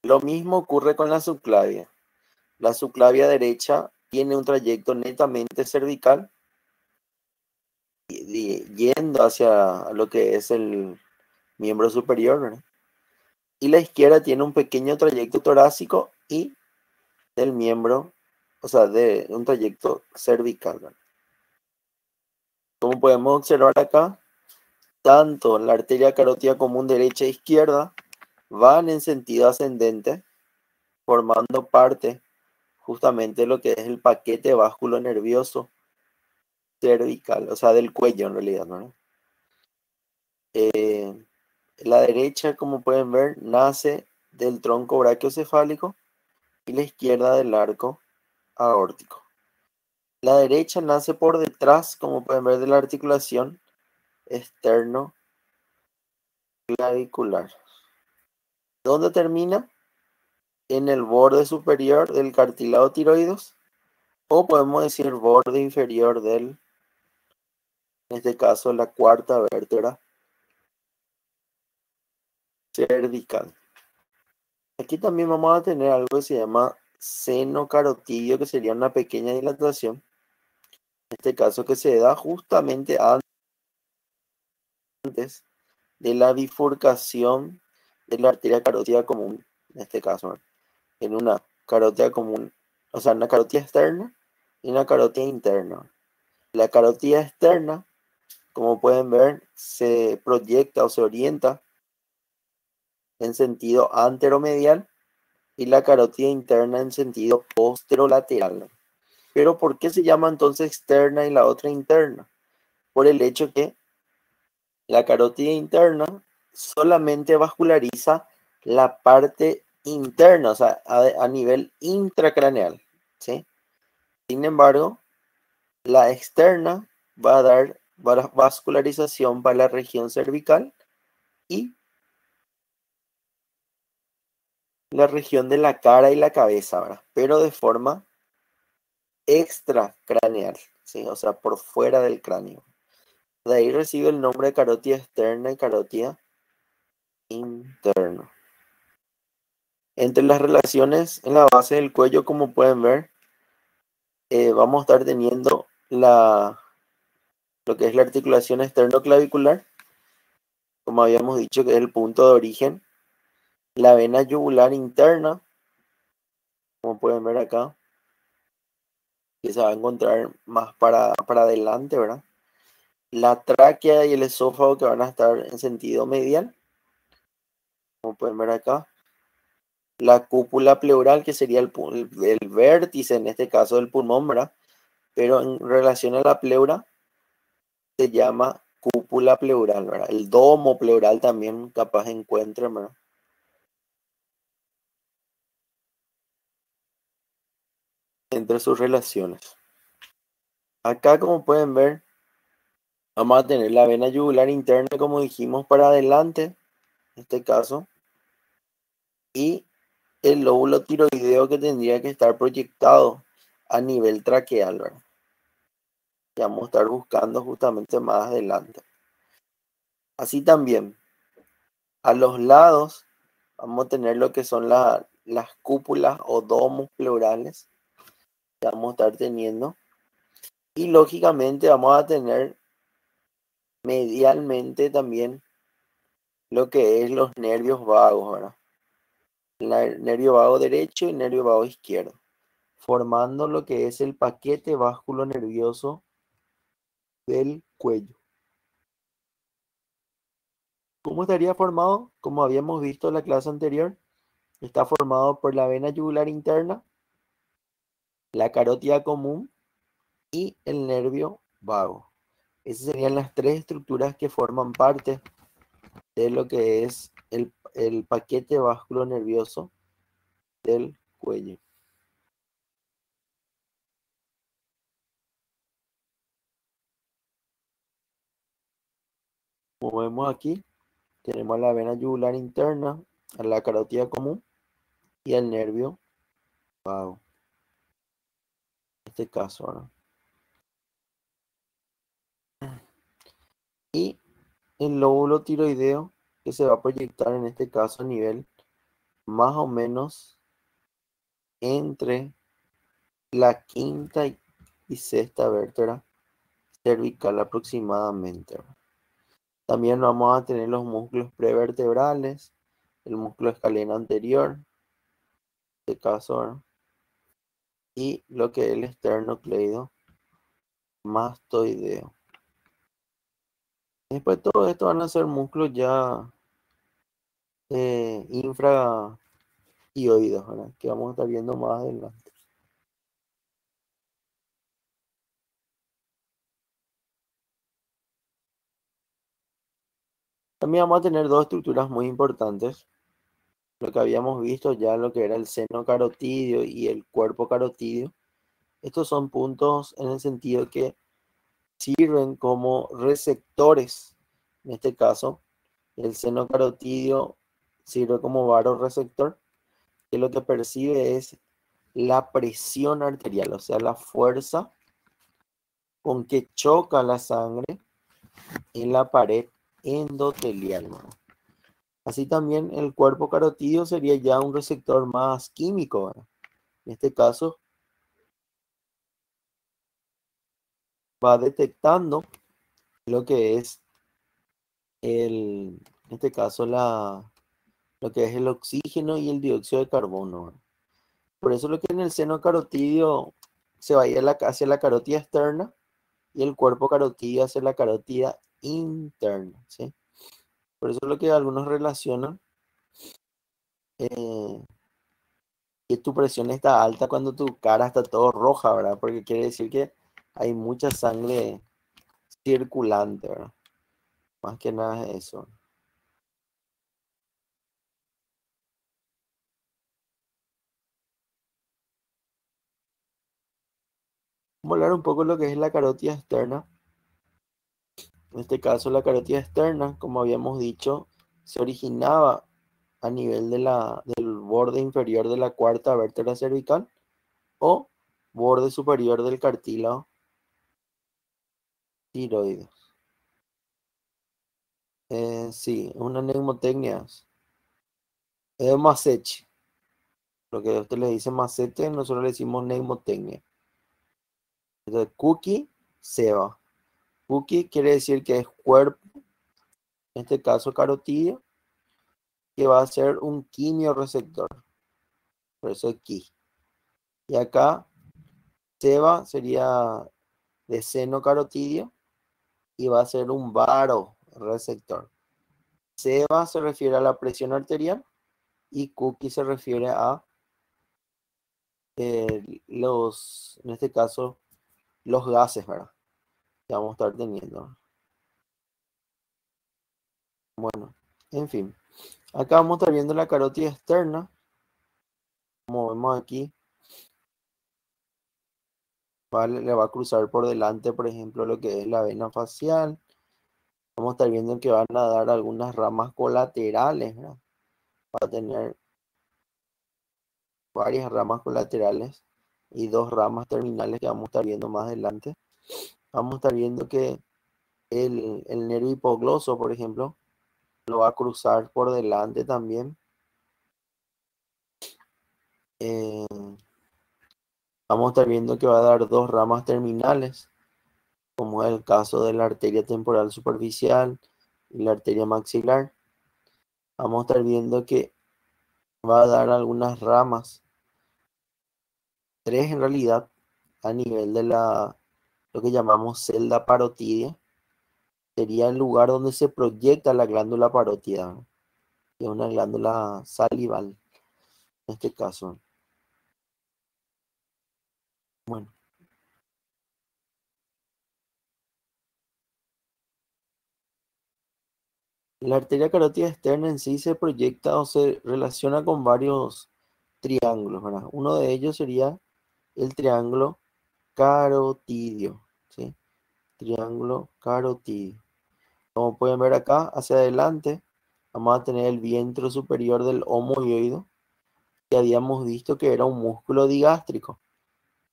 Lo mismo ocurre con la subclavia. La subclavia derecha tiene un trayecto netamente cervical yendo hacia lo que es el miembro superior, ¿verdad? Y la izquierda tiene un pequeño trayecto torácico y del miembro, o sea, de un trayecto cervical, ¿verdad? Como podemos observar acá, tanto la arteria carótida común derecha e izquierda van en sentido ascendente, formando parte justamente de lo que es el paquete vasculo nervioso cervical, o sea, del cuello en realidad, ¿no? La derecha, como pueden ver, nace del tronco brachiocefálico y la izquierda del arco aórtico. La derecha nace por detrás, como pueden ver, de la articulación externo-clavicular. ¿Dónde termina? En el borde superior del cartílago tiroides, o podemos decir borde inferior del, en este caso, la cuarta vértebra cervical. Aquí también vamos a tener algo que se llama seno carotidio, que sería una pequeña dilatación. En este caso que se da justamente antes de la bifurcación de la arteria carótida común, en este caso, ¿no? En una carótida común, o sea, una carótida externa y una carótida interna. La carótida externa, como pueden ver, se proyecta o se orienta en sentido anteromedial y la carótida interna en sentido posterolateral. Pero ¿por qué se llama entonces externa y la otra interna? Por el hecho que la carótida interna solamente vasculariza la parte interna, o sea, a nivel intracraneal, ¿sí? Sin embargo, la externa va a dar vascularización para la región cervical y la región de la cara y la cabeza, ¿verdad? Pero de forma extracraneal, ¿sí? O sea, por fuera del cráneo. De ahí recibe el nombre de carótida externa y carótida interna. Entre las relaciones en la base del cuello, como pueden ver, vamos a estar teniendo lo que es la articulación externoclavicular, como habíamos dicho, que es el punto de origen, la vena yugular interna, como pueden ver acá, que se va a encontrar más para adelante, ¿verdad? La tráquea y el esófago, que van a estar en sentido medial, como pueden ver acá. La cúpula pleural, que sería el vértice, en este caso, del pulmón, ¿verdad? Pero en relación a la pleura, se llama cúpula pleural, ¿verdad? El domo pleural también capaz encuentren, ¿verdad? Entre sus relaciones. Acá, como pueden ver, vamos a tener la vena yugular interna, como dijimos, para adelante, en este caso, y el lóbulo tiroideo, que tendría que estar proyectado a nivel traqueal, ¿verdad? Que vamos a estar buscando justamente más adelante. Así también, a los lados, vamos a tener lo que son las cúpulas o domos pleurales que vamos a estar teniendo. Y lógicamente vamos a tener medialmente también lo que es los nervios vagos, ¿verdad? El nervio vago derecho y nervio vago izquierdo, formando lo que es el paquete vasculo nervioso del cuello. ¿Cómo estaría formado? Como habíamos visto en la clase anterior, está formado por la vena yugular interna, la carótida común y el nervio vago. Esas serían las tres estructuras que forman parte de lo que es el paquete vasculo nervioso del cuello. Como vemos aquí, tenemos la vena yugular interna, a la carótida común y el nervio vago. En este caso, ¿no? Y el lóbulo tiroideo, que se va a proyectar en este caso a nivel más o menos entre la quinta y sexta vértebra cervical aproximadamente, ¿verdad? También vamos a tener los músculos prevertebrales, el músculo escaleno anterior, en este caso, ¿verdad? Y lo que es el esternocleido mastoideo. Después de todo esto van a ser músculos ya infrahioides, ¿verdad? Que vamos a estar viendo más adelante. También vamos a tener dos estructuras muy importantes. Lo que habíamos visto ya, lo que era el seno carotídeo y el cuerpo carotídeo. Estos son puntos en el sentido que sirven como receptores. En este caso, el seno carotídeo sirve como varoreceptor, que lo que percibe es la presión arterial, o sea, la fuerza con que choca la sangre en la pared endotelial, ¿no? Así también el cuerpo carotídeo sería ya un receptor más químico, ¿verdad? En este caso va detectando lo que es en este caso lo que es el oxígeno y el dióxido de carbono, ¿verdad? Por eso lo que en el seno carotídeo se va a ir hacia la carótida externa y el cuerpo carotídeo hacia la carótida interna, ¿sí? Por eso es lo que algunos relacionan eh, que tu presión está alta cuando tu cara está todo roja, ¿verdad? Porque quiere decir que hay mucha sangre circulante, ¿verdad? Más que nada es eso. Vamos a hablar un poco de lo que es la carótida externa. En este caso, la carótida externa, como habíamos dicho, se originaba a nivel del borde inferior de la cuarta vértebra cervical o borde superior del cartílago tiroides. Sí, es una neumotecnia. Es Masseche. Lo que usted le dice macete, nosotros le decimos neumotecnia. Entonces, cookie, seba. Cookie quiere decir que es cuerpo, en este caso carotidio, que va a ser un quimioreceptor. Por eso es ki. Y acá, seba sería de seno carotidio y va a ser un varoreceptor. Seba se refiere a la presión arterial y cookie se refiere a en este caso, los gases, ¿verdad? Que vamos a estar teniendo. Bueno, en fin. Acá vamos a estar viendo la carótida externa. Como vemos aquí, le va a cruzar por delante, por ejemplo, lo que es la vena facial. Vamos a estar viendo que van a dar algunas ramas colaterales, ¿verdad? Va a tener varias ramas colaterales y dos ramas terminales que vamos a estar viendo más adelante. Vamos a estar viendo que el nervio hipogloso, por ejemplo, lo va a cruzar por delante también. Eh, Vamos a estar viendo que va a dar dos ramas terminales, como es el caso de la arteria temporal superficial y la arteria maxilar. Vamos a estar viendo que va a dar algunas ramas, tres en realidad, a nivel de lo que llamamos celda parotidia. Sería el lugar donde se proyecta la glándula parótida, ¿no? Que es una glándula salival, en este caso. Bueno, la arteria carótida externa en sí se proyecta o se relaciona con varios triángulos, ¿verdad? Uno de ellos sería el triángulo carotidio, ¿sí? Triángulo carotidio. Como pueden ver acá, hacia adelante, vamos a tener el vientre superior del homoioide, que habíamos visto que era un músculo digástrico.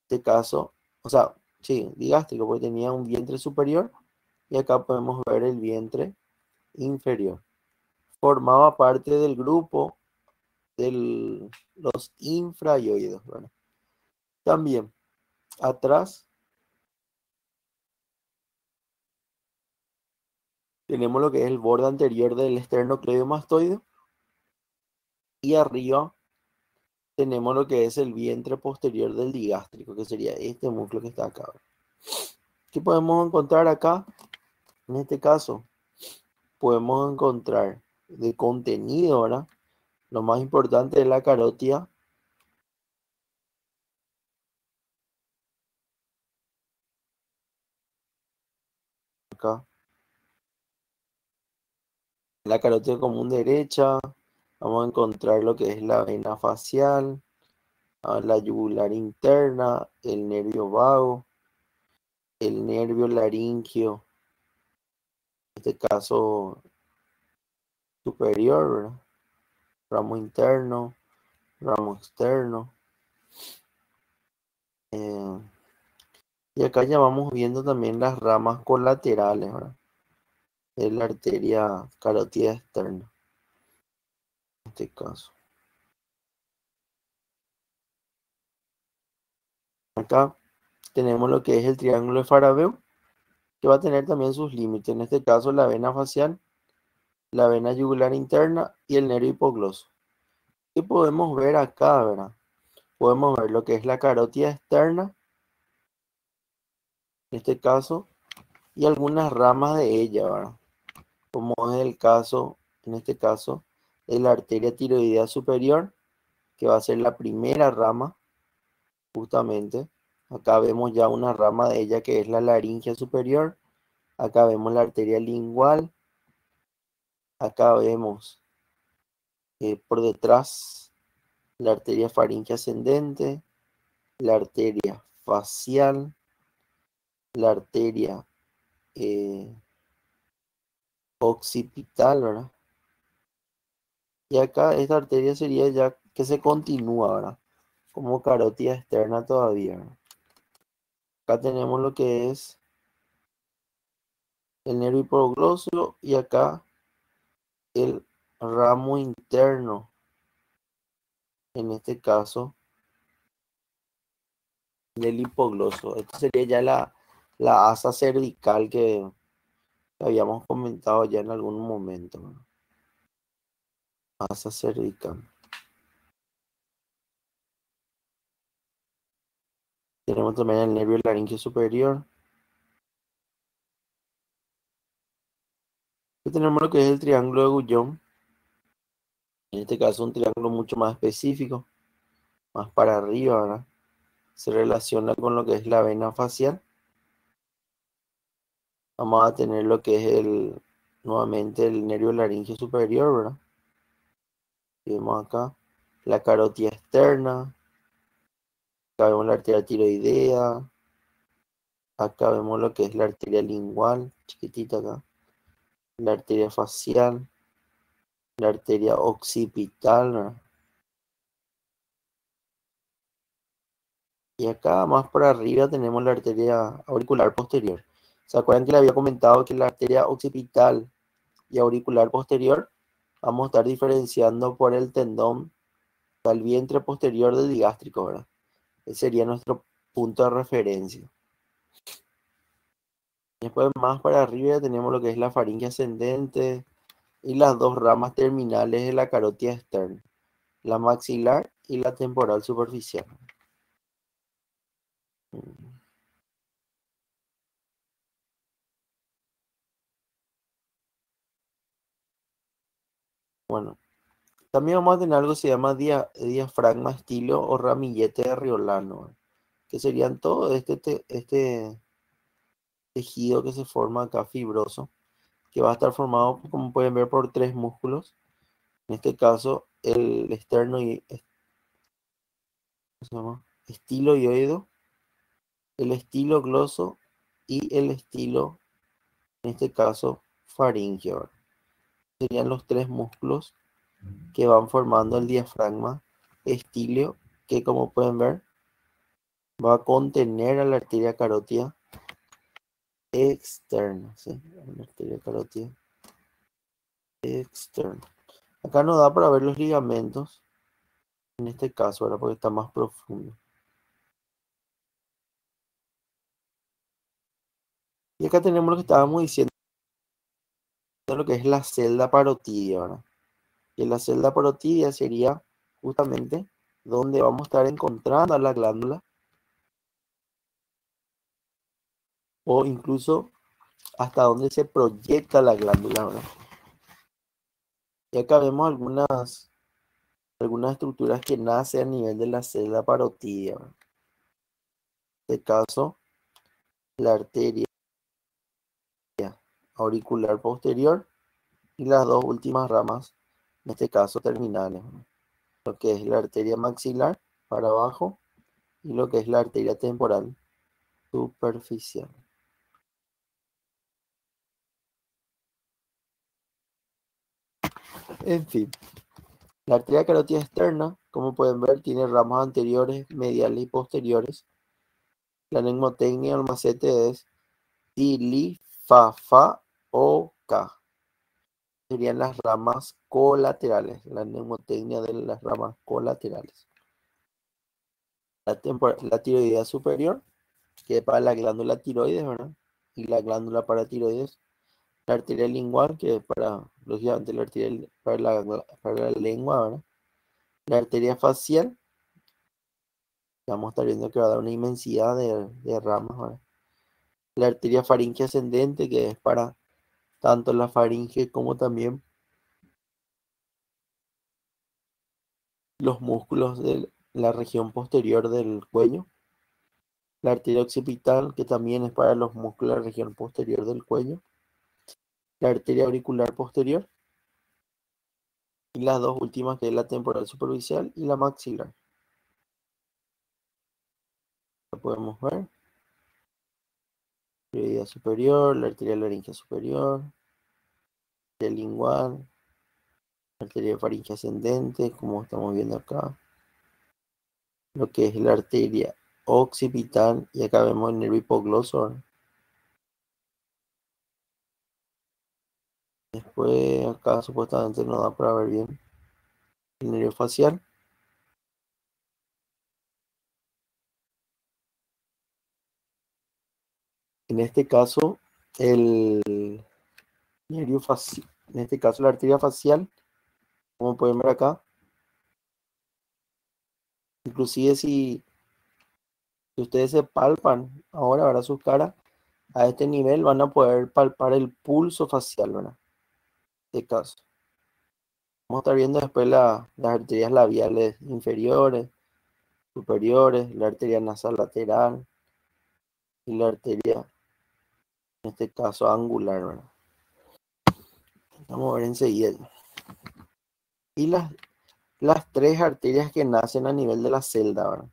En este caso, o sea, sí, digástrico, porque tenía un vientre superior, y acá podemos ver el vientre inferior. Formaba parte del grupo de los infrayoides, ¿verdad? También atrás tenemos lo que es el borde anterior del esternocleidomastoide y arriba tenemos lo que es el vientre posterior del digástrico, que sería este músculo que está acá. ¿Qué podemos encontrar acá? En este caso, podemos encontrar de contenido, ¿verdad? Lo más importante es la carótida. Acá, la carótida común derecha, vamos a encontrar lo que es la vena facial, la yugular interna, el nervio vago, el nervio laringio, en este caso superior, ¿verdad? Ramo interno, ramo externo. eh, y acá ya vamos viendo también las ramas colaterales, ¿verdad? De la arteria carótida externa, en este caso. Acá tenemos lo que es el triángulo de Farabeu, que va a tener también sus límites. En este caso, la vena facial, la vena yugular interna y el nervio hipogloso. ¿Qué podemos ver acá, verdad? Podemos ver lo que es la carótida externa, en este caso, y algunas ramas de ella, ¿verdad? Como es el caso, en este caso, de la arteria tiroidea superior, que va a ser la primera rama, justamente. Acá vemos ya una rama de ella que es la laringe superior. Acá vemos la arteria lingual. Acá vemos por detrás la arteria faringe ascendente, la arteria facial, la arteria eh, occipital, ¿verdad? Y acá esta arteria sería ya que se continúa, ¿verdad? Como carótida externa todavía, ¿verdad? Acá tenemos lo que es el nervio hipogloso y acá el ramo interno, en este caso del hipogloso. Esto sería ya la asa cervical que habíamos comentado ya en algún momento, ¿no? Asa cervical. Tenemos también el nervio laringio superior. Y tenemos lo que es el triángulo de Gullón. En este caso un triángulo mucho más específico, más para arriba, ¿verdad? Se relaciona con lo que es la vena facial. Vamos a tener lo que es nuevamente el nervio laringio superior, ¿verdad? Y vemos acá la carótida externa. Acá vemos la arteria tiroidea. Acá vemos lo que es la arteria lingual, chiquitita acá. La arteria facial, la arteria occipital, ¿verdad? Y acá más por arriba tenemos la arteria auricular posterior. ¿Se acuerdan que le había comentado que la arteria occipital y auricular posterior vamos a estar diferenciando por el tendón al vientre posterior del digástrico, ¿verdad? Ese sería nuestro punto de referencia. Después más para arriba tenemos lo que es la faringe ascendente y las dos ramas terminales de la carótida externa, la maxilar y la temporal superficial. Bueno, también vamos a tener algo que se llama diafragma estilo o ramillete de Riolano, que serían todo este tejido que se forma acá fibroso, que va a estar formado, como pueden ver, por tres músculos. En este caso, el externo y ¿cómo se llama? Estiloioido, el estilo gloso y el estilo, en este caso, faringeo. Serían los tres músculos que van formando el diafragma estíleo, que como pueden ver, va a contener a la arteria carótida externa, ¿sí? La arteria carótida externa. Acá nos da para ver los ligamentos. en este caso, ¿verdad? Porque está más profundo. Y acá tenemos lo que estábamos diciendo, lo que es la celda parotidia, ¿verdad? Y la celda parotidia sería justamente donde vamos a estar encontrando a la glándula o incluso hasta donde se proyecta la glándula, ¿verdad? Y acá vemos algunas estructuras que nacen a nivel de la celda parotidia, ¿verdad? En este caso, la arteria auricular posterior y las dos últimas ramas, en este caso terminales, ¿verdad? Lo que es la arteria maxilar para abajo y lo que es la arteria temporal superficial. En fin, la arteria carótida externa, como pueden ver, tiene ramas anteriores, mediales y posteriores. La neumotecnia del macete es Tili, Fa, Fa o K. Serían las ramas colaterales, la neumotecnia de las ramas colaterales. La tiroidea superior, que es para la glándula tiroides, ¿verdad? Y la glándula paratiroides. La arteria lingual, que es para, lógicamente, la arteria para la lengua, ¿verdad? La arteria facial, que vamos a estar viendo que va a dar una inmensidad de ramas, ¿verdad? La arteria faringe ascendente, que es para tanto la faringe como también los músculos de la región posterior del cuello. La arteria occipital, que también es para los músculos de la región posterior del cuello. La arteria auricular posterior. Y las dos últimas, que es la temporal superficial y la maxilar. Lo podemos ver. La arteria superior, la arteria laringe superior, la arteria lingual, la arteria faringe ascendente, como estamos viendo acá. Lo que es la arteria occipital, y acá vemos el nervio hipoglosor. Después acá supuestamente no da para ver bien el nervio facial. En este caso, el nervio facial, en este caso la arteria facial, como pueden ver acá, inclusive si ustedes se palpan ahora, ¿verdad? Sus caras, a este nivel van a poder palpar el pulso facial, ¿verdad? En este caso. Vamos a estar viendo después las arterias labiales inferiores, superiores, la arteria nasal lateral y la arteria, en este caso, angular, ¿verdad? Vamos a ver enseguida. Y las tres arterias que nacen a nivel de la celda, ¿verdad?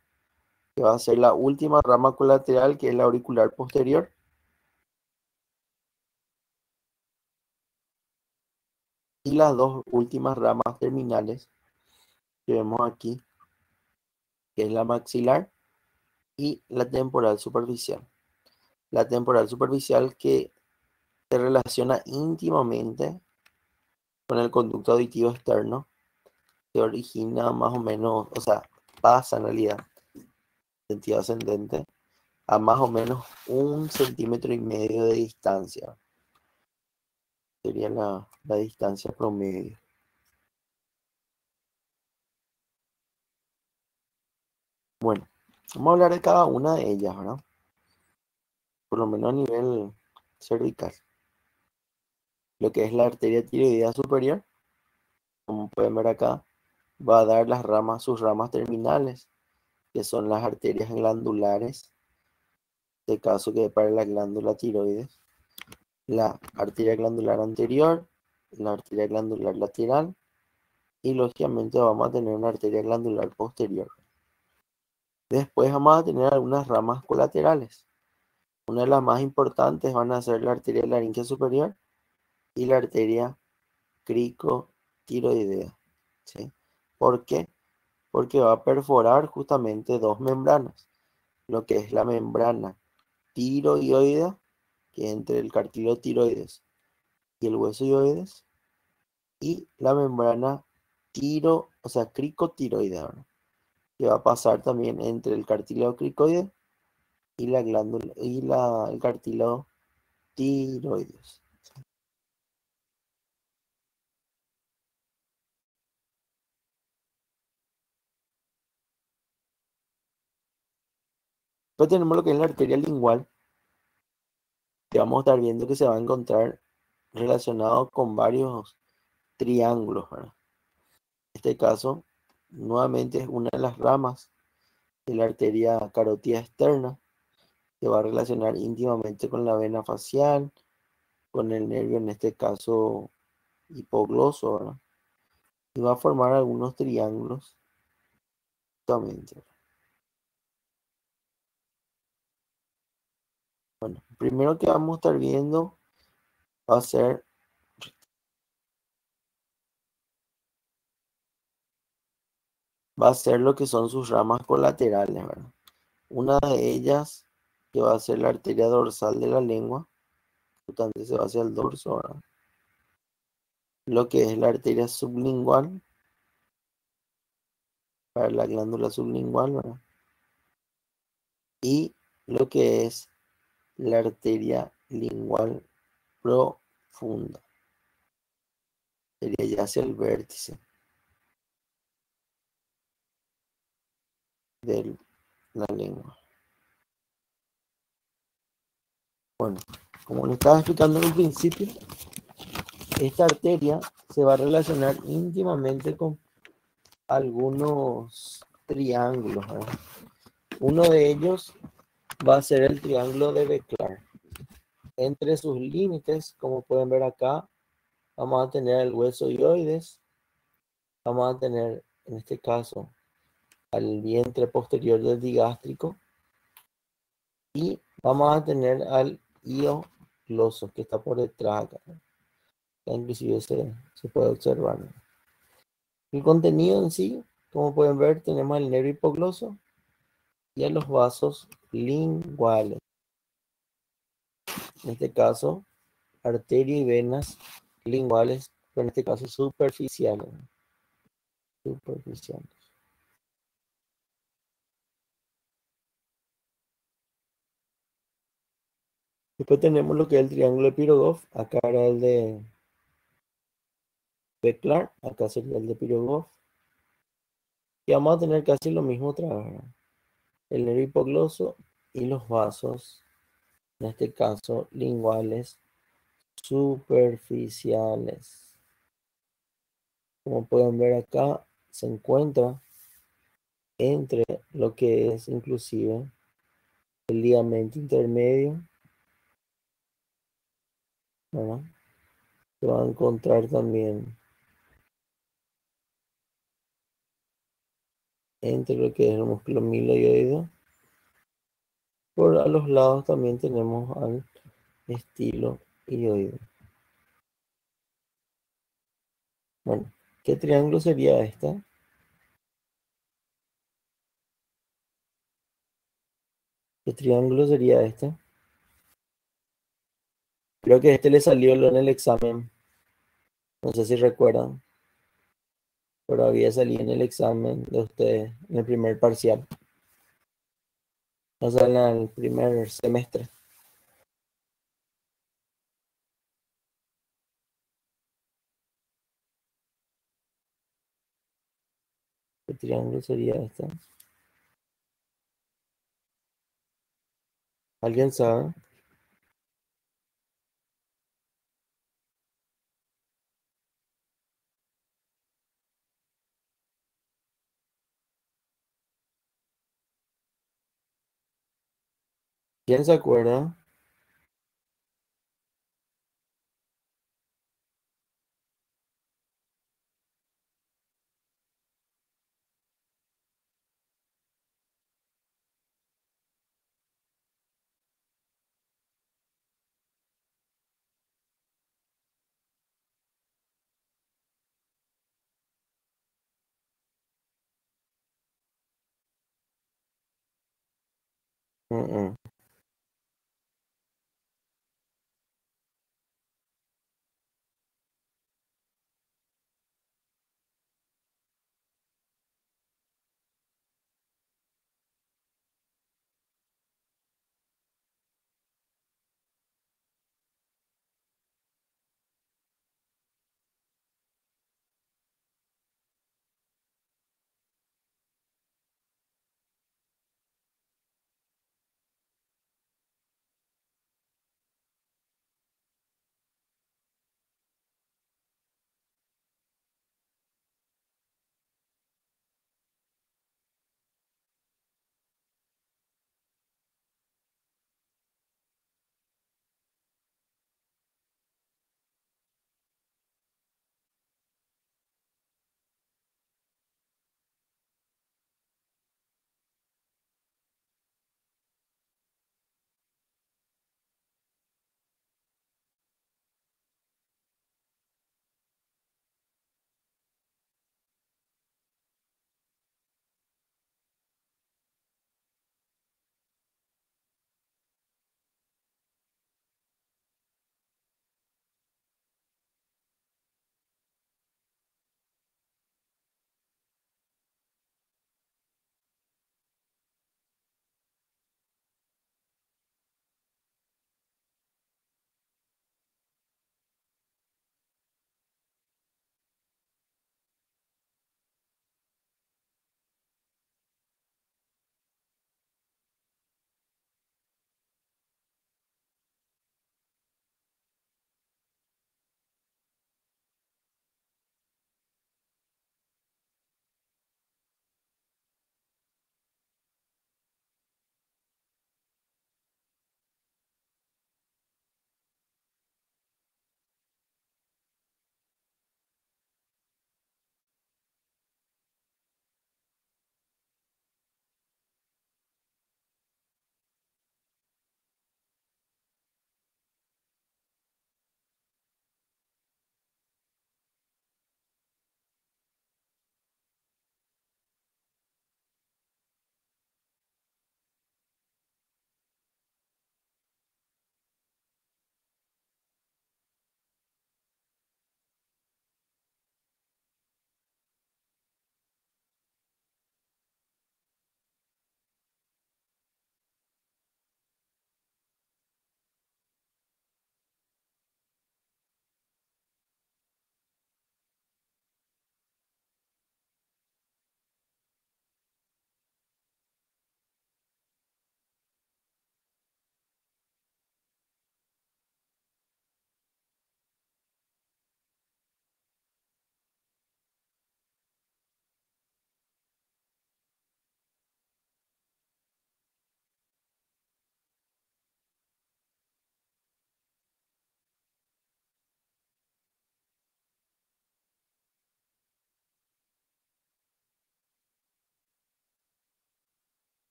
Que va a ser la última rama colateral, que es la auricular posterior. Y las dos últimas ramas terminales que vemos aquí, que es la maxilar y la temporal superficial. La temporal superficial que se relaciona íntimamente con el conducto auditivo externo, que origina más o menos, o sea, pasa en realidad, sentido ascendente, a más o menos 1,5 centímetros de distancia. Sería la distancia promedio. Bueno, vamos a hablar de cada una de ellas, ¿verdad? Por lo menos a nivel cervical. Lo que es la arteria tiroidea superior, como pueden ver acá, va a dar sus ramas terminales, que son las arterias glandulares, en este caso que es para la glándula tiroides, la arteria glandular anterior, la arteria glandular lateral y lógicamente vamos a tener una arteria glandular posterior. Después vamos a tener algunas ramas colaterales. Una de las más importantes van a ser la arteria laringe superior y la arteria cricotiroidea, ¿sí? ¿Por qué? Porque va a perforar justamente dos membranas, lo que es la membrana tiroidea, que es entre el cartílago tiroides y el hueso tiroides, y la membrana cricotiroidea, ¿verdad? que va a pasar también entre el cartílago cricoide y la glándula y el cartílago tiroides. Después tenemos lo que es la arteria lingual, que vamos a estar viendo que se va a encontrar relacionado con varios triángulos, ¿verdad? En este caso, nuevamente es una de las ramas de la arteria carótida externa, que va a relacionar íntimamente con la vena facial, con el nervio, en este caso hipogloso, ¿verdad? Y va a formar algunos triángulos justamente. Bueno, primero que vamos a estar viendo va a ser, va a ser lo que son sus ramas colaterales, ¿verdad? Una de ellas, que va a ser la arteria dorsal de la lengua, justamente se va hacia el dorso, ¿verdad? Lo que es la arteria sublingual, para la glándula sublingual, ¿verdad? Y lo que es la arteria lingual profunda, sería ya hacia el vértice de la lengua. Bueno, como le estaba explicando en un principio, esta arteria se va a relacionar íntimamente con algunos triángulos, ¿verdad? Uno de ellos va a ser el triángulo de Becklar. Entre sus límites, como pueden ver acá, vamos a tener el hueso hioides, vamos a tener, en este caso, al vientre posterior del digástrico y vamos a tener al hio gloso que está por detrás acá. Inclusive se puede observar, ¿no? El contenido en sí, como pueden ver, tenemos el nervio hipogloso y a los vasos linguales. En este caso, arterias y venas linguales, pero en este caso superficiales. Superficiales. Después tenemos lo que es el triángulo de Pirogov. Acá era el de Becklar, acá sería el de Pirogov. Y vamos a tener casi lo mismo otra vez, ¿verdad? El nervio hipogloso y los vasos, en este caso linguales superficiales. Como pueden ver acá, se encuentra entre lo que es inclusive el ligamento intermedio, ¿verdad? Se va a encontrar también entre lo que es el músculo miloioideo. Por a los lados también tenemos al estilo hioideo. Bueno, ¿qué triángulo sería este? ¿Qué triángulo sería este? Creo que este le salió en el examen. No sé si recuerdan, pero había salido en el examen de ustedes, en el primer parcial. O sea, en el primer semestre. ¿Qué triángulo sería este? ¿Alguien sabe? ¿Quién se acuerda? Mm, mm.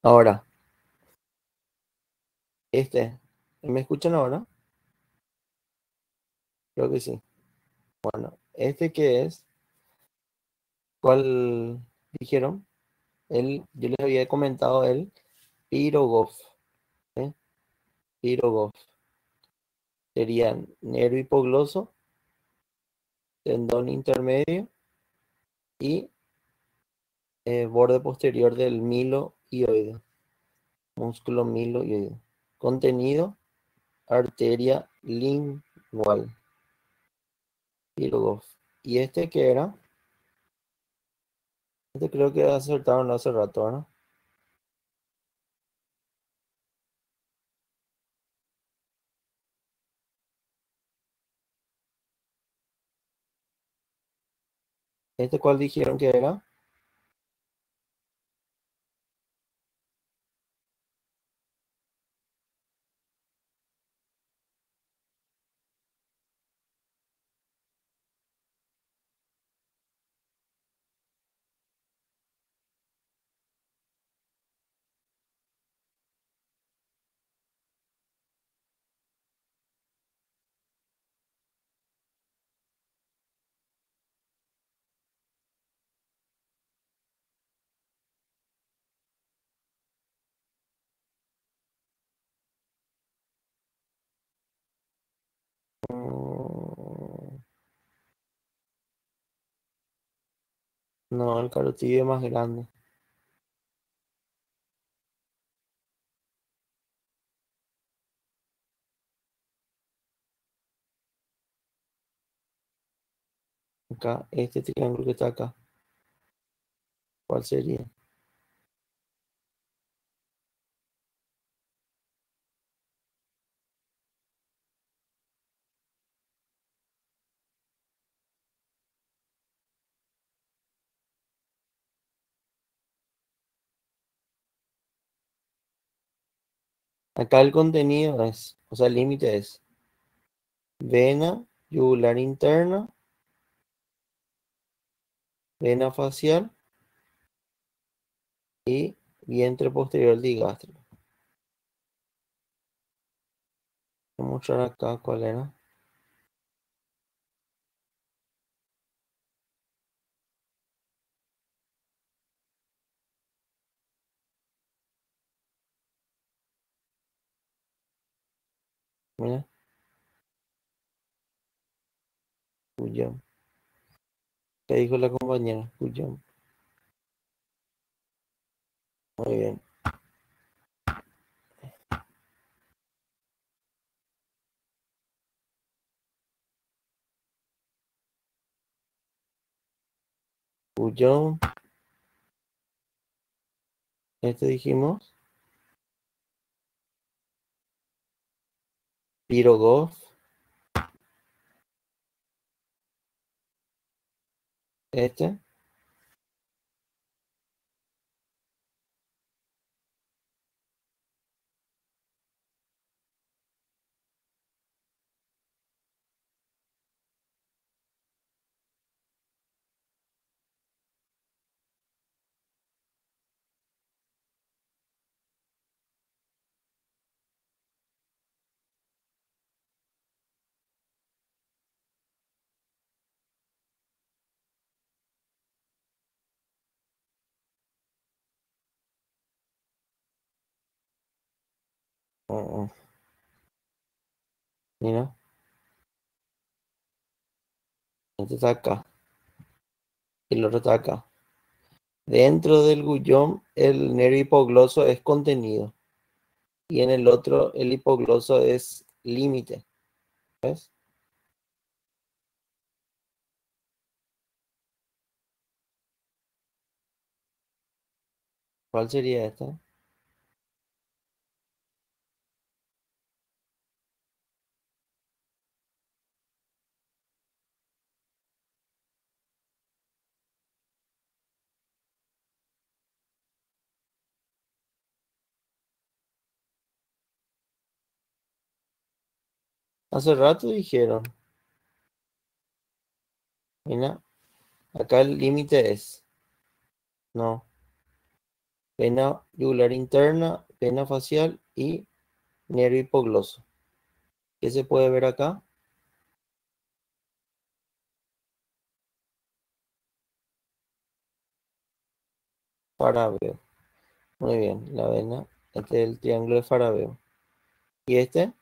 Ahora, este, ¿me escuchan ahora? Creo que sí. Bueno, este que es, ¿cuál dijeron? Yo les había comentado el Pirogov, ¿eh? Pirogov. Serían nervio hipogloso, tendón intermedio y borde posterior del milo hioide, músculo milo hioide. Contenido, arteria lingual, Pirogov. ¿Y este qué era? Este creo que acertaron hace rato, ¿no? ¿Este cuál dijeron que era? Mm, no, el carotidio es más grande. Acá, este triángulo que está acá, ¿cuál sería? Acá el contenido es, o sea, el límite es vena yugular interna, vena facial y vientre posterior digástrico. Voy a mostrar acá cuál era. Mira, Cuyón. ¿Qué dijo la compañera? Cuyón. Muy bien. Cuyón. Este dijimos. Pirogov. Este. Oh, oh. Mira, este está acá. Y el otro está acá. Dentro del gullón, el nervio hipogloso es contenido. Y en el otro, el hipogloso es límite. ¿Ves? ¿Cuál sería esta? Hace rato dijeron. Mira, acá el límite es. No. Vena yugular interna, vena facial y nervio hipogloso. ¿Qué se puede ver acá? Farabeo. Muy bien, la vena. Este es el triángulo de Farabeo. ¿Y este?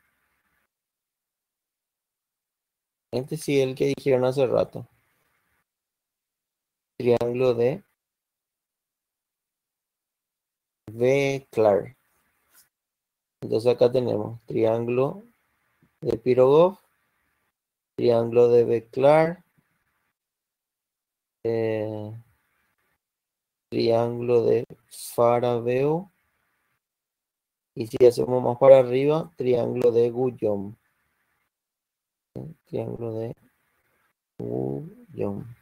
Este sí, el que dijeron hace rato. Triángulo de Beklar. Entonces acá tenemos triángulo de Pirogov, triángulo de Beklar, eh, triángulo de Farabeo. Y si hacemos más para arriba, triángulo de Guyon. Triángulo de Guyon.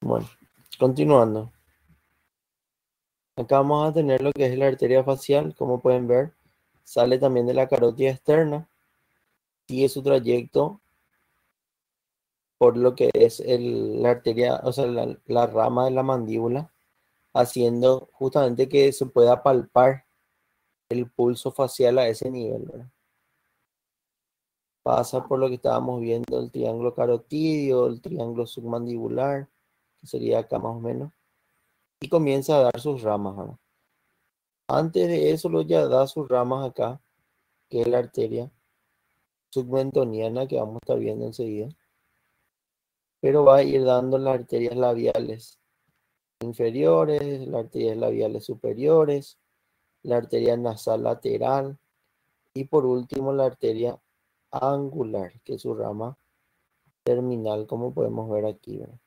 Bueno, continuando. Acá vamos a tener lo que es la arteria facial, como pueden ver. Sale también de la carótida externa. Sigue su trayecto por lo que es la arteria, o sea, la rama de la mandíbula, haciendo justamente que se pueda palpar el pulso facial a ese nivel, ¿verdad? Pasa por lo que estábamos viendo, el triángulo carotidio, el triángulo submandibular, que sería acá más o menos, y comienza a dar sus ramas, ¿verdad? Antes de eso, lo ya da sus ramas acá, que es la arteria submentoniana, que vamos a estar viendo enseguida, pero va a ir dando las arterias labiales inferiores, las arterias labiales superiores, la arteria nasal lateral y por último la arteria angular, que es su rama terminal, como podemos ver aquí, ¿verdad?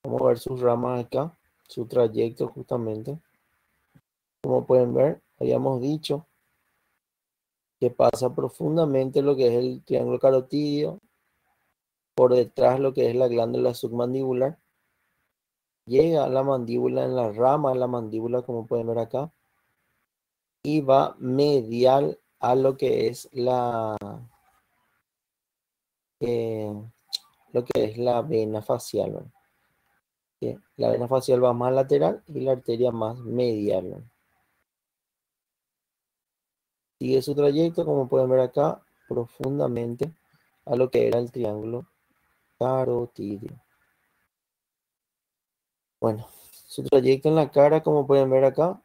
Vamos a ver sus ramas acá, su trayecto justamente. Como pueden ver, habíamos dicho que pasa profundamente lo que es el triángulo carotidio, por detrás lo que es la glándula submandibular, llega a la mandíbula en la rama de la mandíbula, como pueden ver acá, y va medial a eh, lo que es la vena facial, ¿verdad? Que la vena facial va más lateral y la arteria más medial, ¿verdad? Sigue su trayecto, como pueden ver acá, profundamente a lo que era el triángulo carotidio. Bueno, su trayecto en la cara, como pueden ver acá,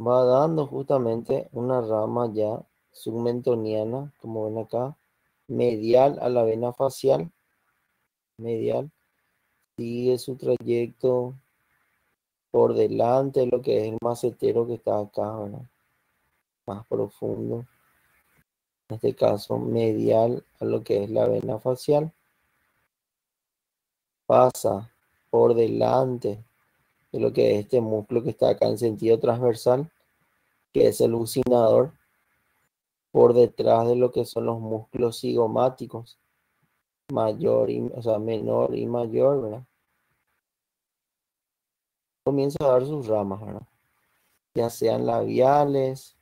va dando justamente una rama ya submentoniana, como ven acá, medial a la vena facial, medial. Sigue su trayecto por delante de lo que es el macetero que está acá, ¿verdad? Más profundo. En este caso, medial a lo que es la vena facial. Pasa por delante de lo que es este músculo que está acá en sentido transversal, que es el bucinador, por detrás de lo que son los músculos cigomáticos, o sea, menor y mayor, ¿verdad? Comienza a dar sus ramas, ¿verdad? Ya sean labiales,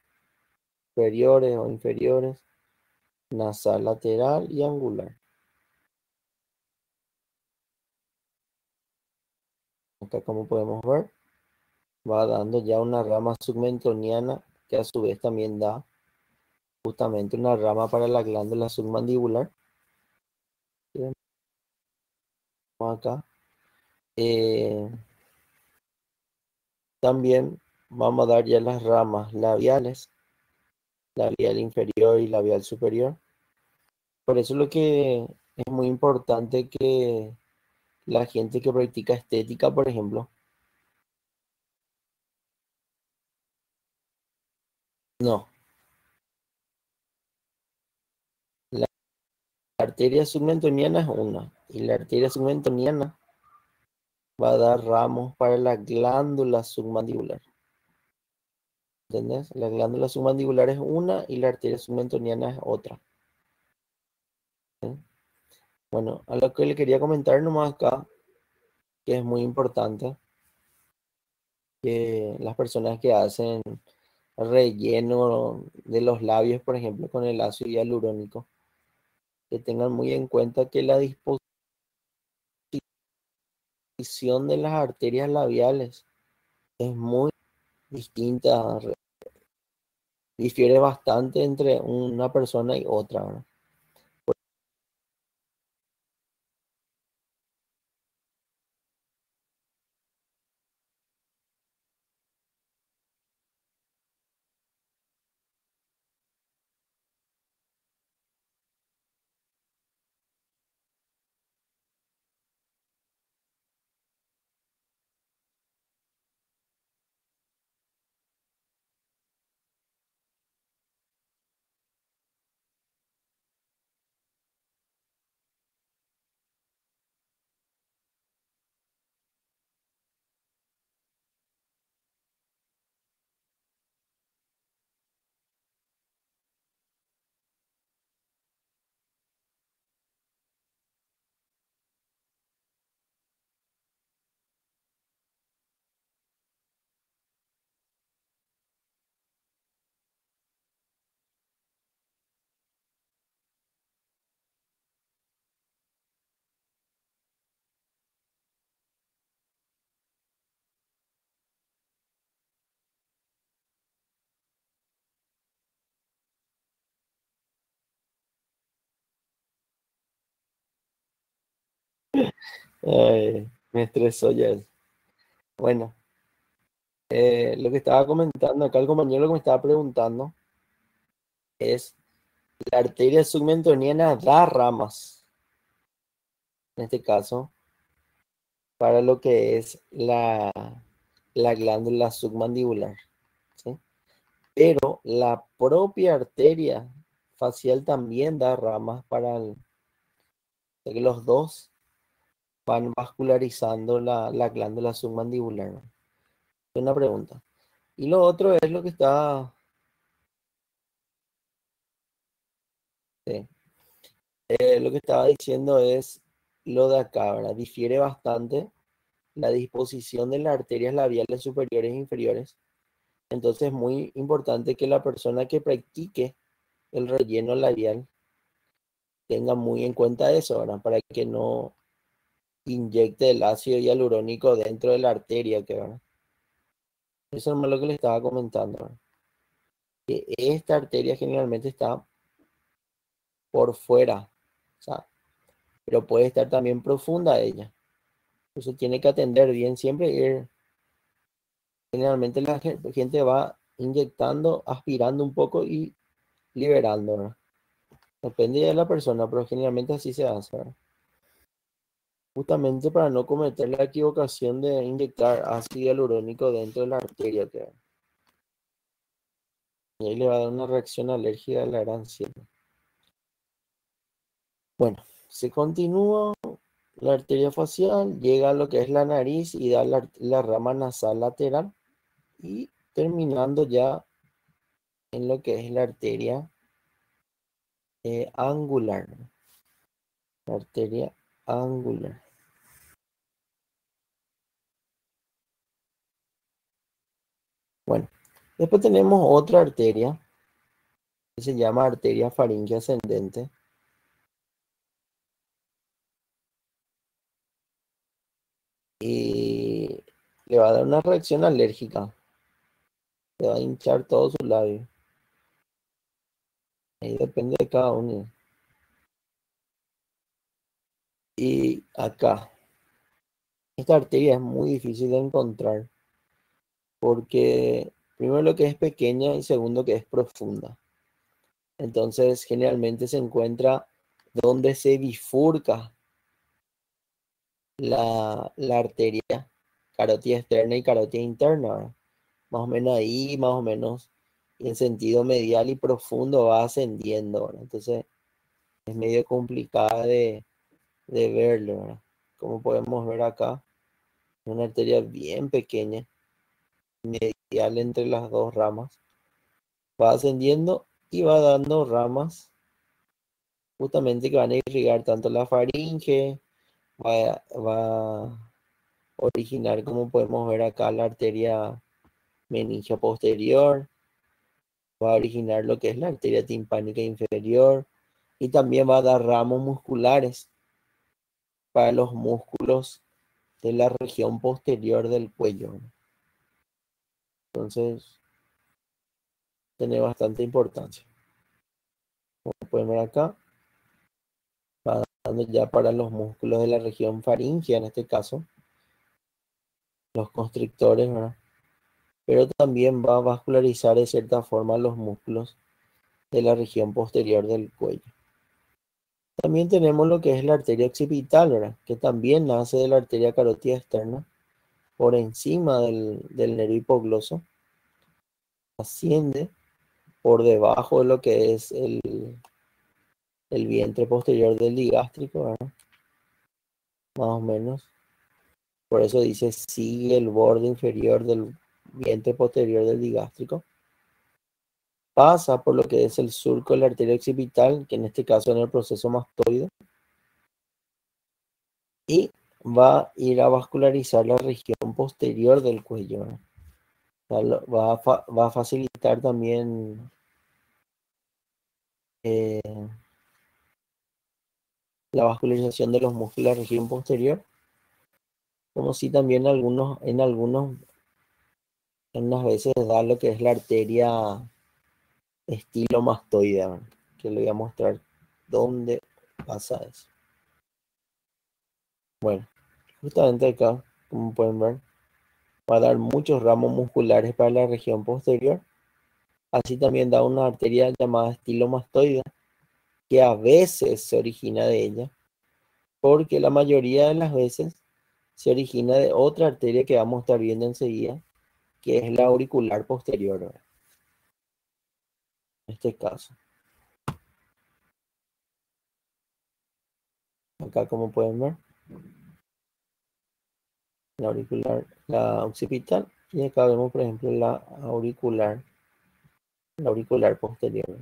superiores o inferiores, nasal lateral y angular. Acá, como podemos ver, va dando ya una rama submentoniana que a su vez también da justamente una rama para la glándula submandibular. Tenemos acá. Eh, También vamos a dar ya las ramas labiales, labial inferior y labial superior. Por eso lo que es muy importante que la gente que practica estética, por ejemplo, no, la arteria submentoniana es una, y la arteria submentoniana va a dar ramos para la glándula submandibular. ¿Entendés? La glándula submandibular es una y la arteria submentoniana es otra. ¿Sí? Bueno, a lo que le quería comentar nomás acá, que es muy importante, que las personas que hacen relleno de los labios, por ejemplo, con el ácido hialurónico, que tengan muy en cuenta que la disposición disposición de las arterias labiales es muy distinta, difiere bastante entre una persona y otra, ¿verdad? Me estresó ya eso. Bueno, lo que estaba comentando acá, el compañero que me estaba preguntando es, la arteria submentoniana da ramas, en este caso, para lo que es la glándula submandibular, ¿sí? Pero la propia arteria facial también da ramas o sea que los dos van vascularizando la glándula submandibular, ¿no? Es una pregunta. Y lo otro es lo que está, sí, lo que estaba diciendo es lo de acá, ¿verdad? Difiere bastante la disposición de las arterias labiales superiores e inferiores. Entonces es muy importante que la persona que practique el relleno labial tenga muy en cuenta eso, ¿verdad? Para que no inyecte el ácido hialurónico dentro de la arteria, ¿verdad? Eso es lo que le estaba comentando, ¿verdad? Que esta arteria generalmente está por fuera, o sea, pero puede estar también profunda ella. Entonces tiene que atender bien siempre. Generalmente la gente va inyectando, aspirando un poco y liberando, ¿verdad? Depende de la persona, pero generalmente así se hace, ¿verdad? Justamente para no cometer la equivocación de inyectar ácido hialurónico dentro de la arteria, y ahí le va a dar una reacción alérgica a la gran siete. Bueno, se continúa la arteria facial, llega a lo que es la nariz y da la rama nasal lateral y terminando ya en lo que es la arteria angular, ¿no? La arteria angular. Bueno, después tenemos otra arteria que se llama arteria faríngea ascendente y le va a dar una reacción alérgica, le va a hinchar todo su labio. Ahí depende de cada uno. Y acá, esta arteria es muy difícil de encontrar porque primero lo que es pequeña y segundo que es profunda. Entonces generalmente se encuentra donde se bifurca la arteria carótida externa y carótida interna, ¿verdad? Más o menos ahí, más o menos en sentido medial y profundo va ascendiendo, ¿verdad? Entonces es medio complicada de verlo, ¿verdad? Como podemos ver acá, una arteria bien pequeña, medial entre las dos ramas, va ascendiendo y va dando ramas justamente que van a irrigar tanto la faringe, va a originar, como podemos ver acá, la arteria meningia posterior, va a originar lo que es la arteria timpánica inferior y también va a dar ramos musculares para los músculos de la región posterior del cuello. Entonces, tiene bastante importancia. Como pueden ver acá, va dando ya para los músculos de la región faríngea, en este caso, los constrictores, ¿verdad? Pero también va a vascularizar de cierta forma los músculos de la región posterior del cuello. También tenemos lo que es la arteria occipital, ¿verdad? Que también nace de la arteria carótida externa por encima del nervio hipogloso, asciende por debajo de lo que es el vientre posterior del digástrico, ¿verdad? Más o menos. Por eso dice sigue el borde inferior del vientre posterior del digástrico. Pasa por lo que es el surco de la arteria occipital, que en este caso en el proceso mastoide, y va a ir a vascularizar la región posterior del cuello, ¿verdad? Va a facilitar también la vascularización de los músculos de la región posterior, como si también en unas veces da lo que es la arteria estilomastoide, ¿verdad? Que le voy a mostrar dónde pasa eso. Bueno, justamente acá, como pueden ver, va a dar muchos ramos musculares para la región posterior. Así también da una arteria llamada estilomastoide, que a veces se origina de ella, porque la mayoría de las veces se origina de otra arteria que vamos a estar viendo enseguida, que es la auricular posterior, ¿verdad? En este caso. Acá como pueden ver, la auricular, la occipital, y acá vemos por ejemplo la auricular posterior.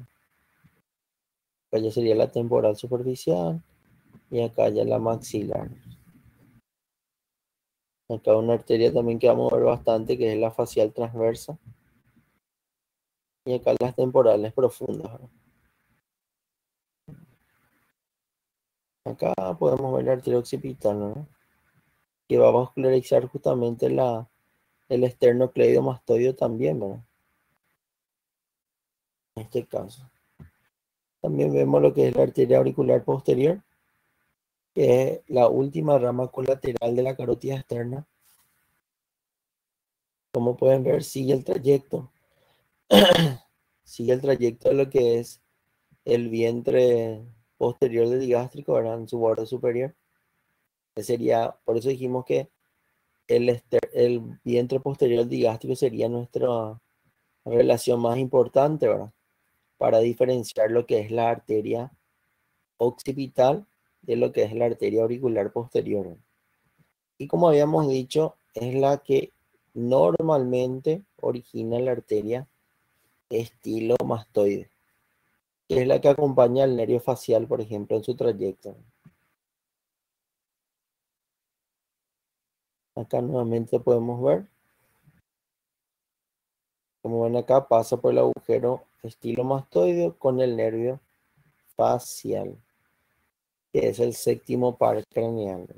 Acá ya sería la temporal superficial y acá ya la maxilar. Acá una arteria también que vamos a ver bastante, que es la facial transversa. Y acá las temporales profundas, ¿verdad? Acá podemos ver la arteria occipital, ¿no? Que va a vascularizar justamente el esternocleidomastoideo también, ¿verdad? En este caso. También vemos lo que es la arteria auricular posterior, que es la última rama colateral de la carótida externa. Como pueden ver, sigue el trayecto. Sigue el trayecto de lo que es el vientre posterior del digástrico, ¿verdad? En su borde superior. Que sería, por eso dijimos que el vientre posterior del digástrico sería nuestra relación más importante, ¿verdad? Para diferenciar lo que es la arteria occipital de lo que es la arteria auricular posterior. Y como habíamos dicho, es la que normalmente origina la arteria estilomastoide, que es la que acompaña al nervio facial, por ejemplo, en su trayecto. Acá nuevamente podemos ver, como ven acá, pasa por el agujero estilomastoideo con el nervio facial, que es el séptimo par craneal.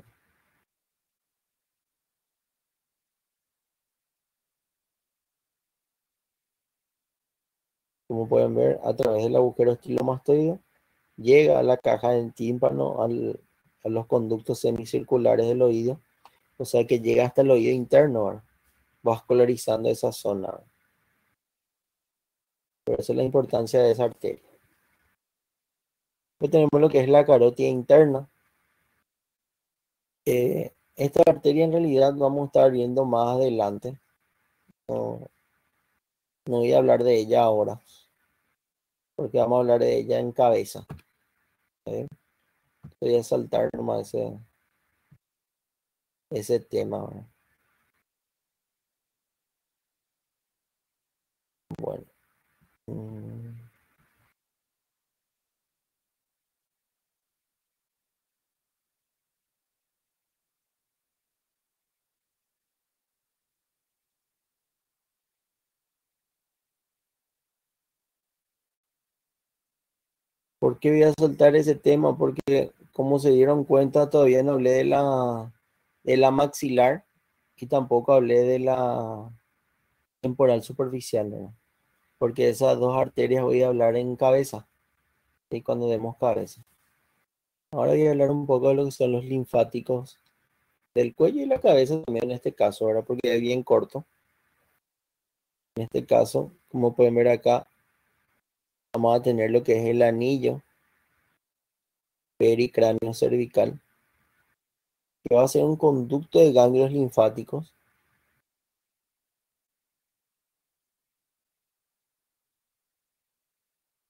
Como pueden ver, a través del agujero estilomastoideo llega a la caja del tímpano, a los conductos semicirculares del oído, o sea que llega hasta el oído interno, ¿verdad? Vascularizando esa zona, ¿verdad? Por eso es la importancia de esa arteria. Después tenemos lo que es la carótida interna. Esta arteria en realidad vamos a estar viendo más adelante. No, no voy a hablar de ella ahora, porque vamos a hablar de ella en cabeza. ¿Sí? Voy a saltar nomás ese tema, ¿verdad? Bueno. ¿Por qué voy a soltar ese tema? Porque como se dieron cuenta, todavía no hablé de la maxilar y tampoco hablé de la temporal superficial, ¿verdad? Porque esas dos arterias voy a hablar en cabeza, y cuando demos cabeza. Ahora voy a hablar un poco de lo que son los linfáticos del cuello y la cabeza también en este caso, ¿verdad? Porque es bien corto. En este caso, como pueden ver acá, vamos a tener lo que es el anillo pericráneo cervical, que va a ser un conducto de ganglios linfáticos.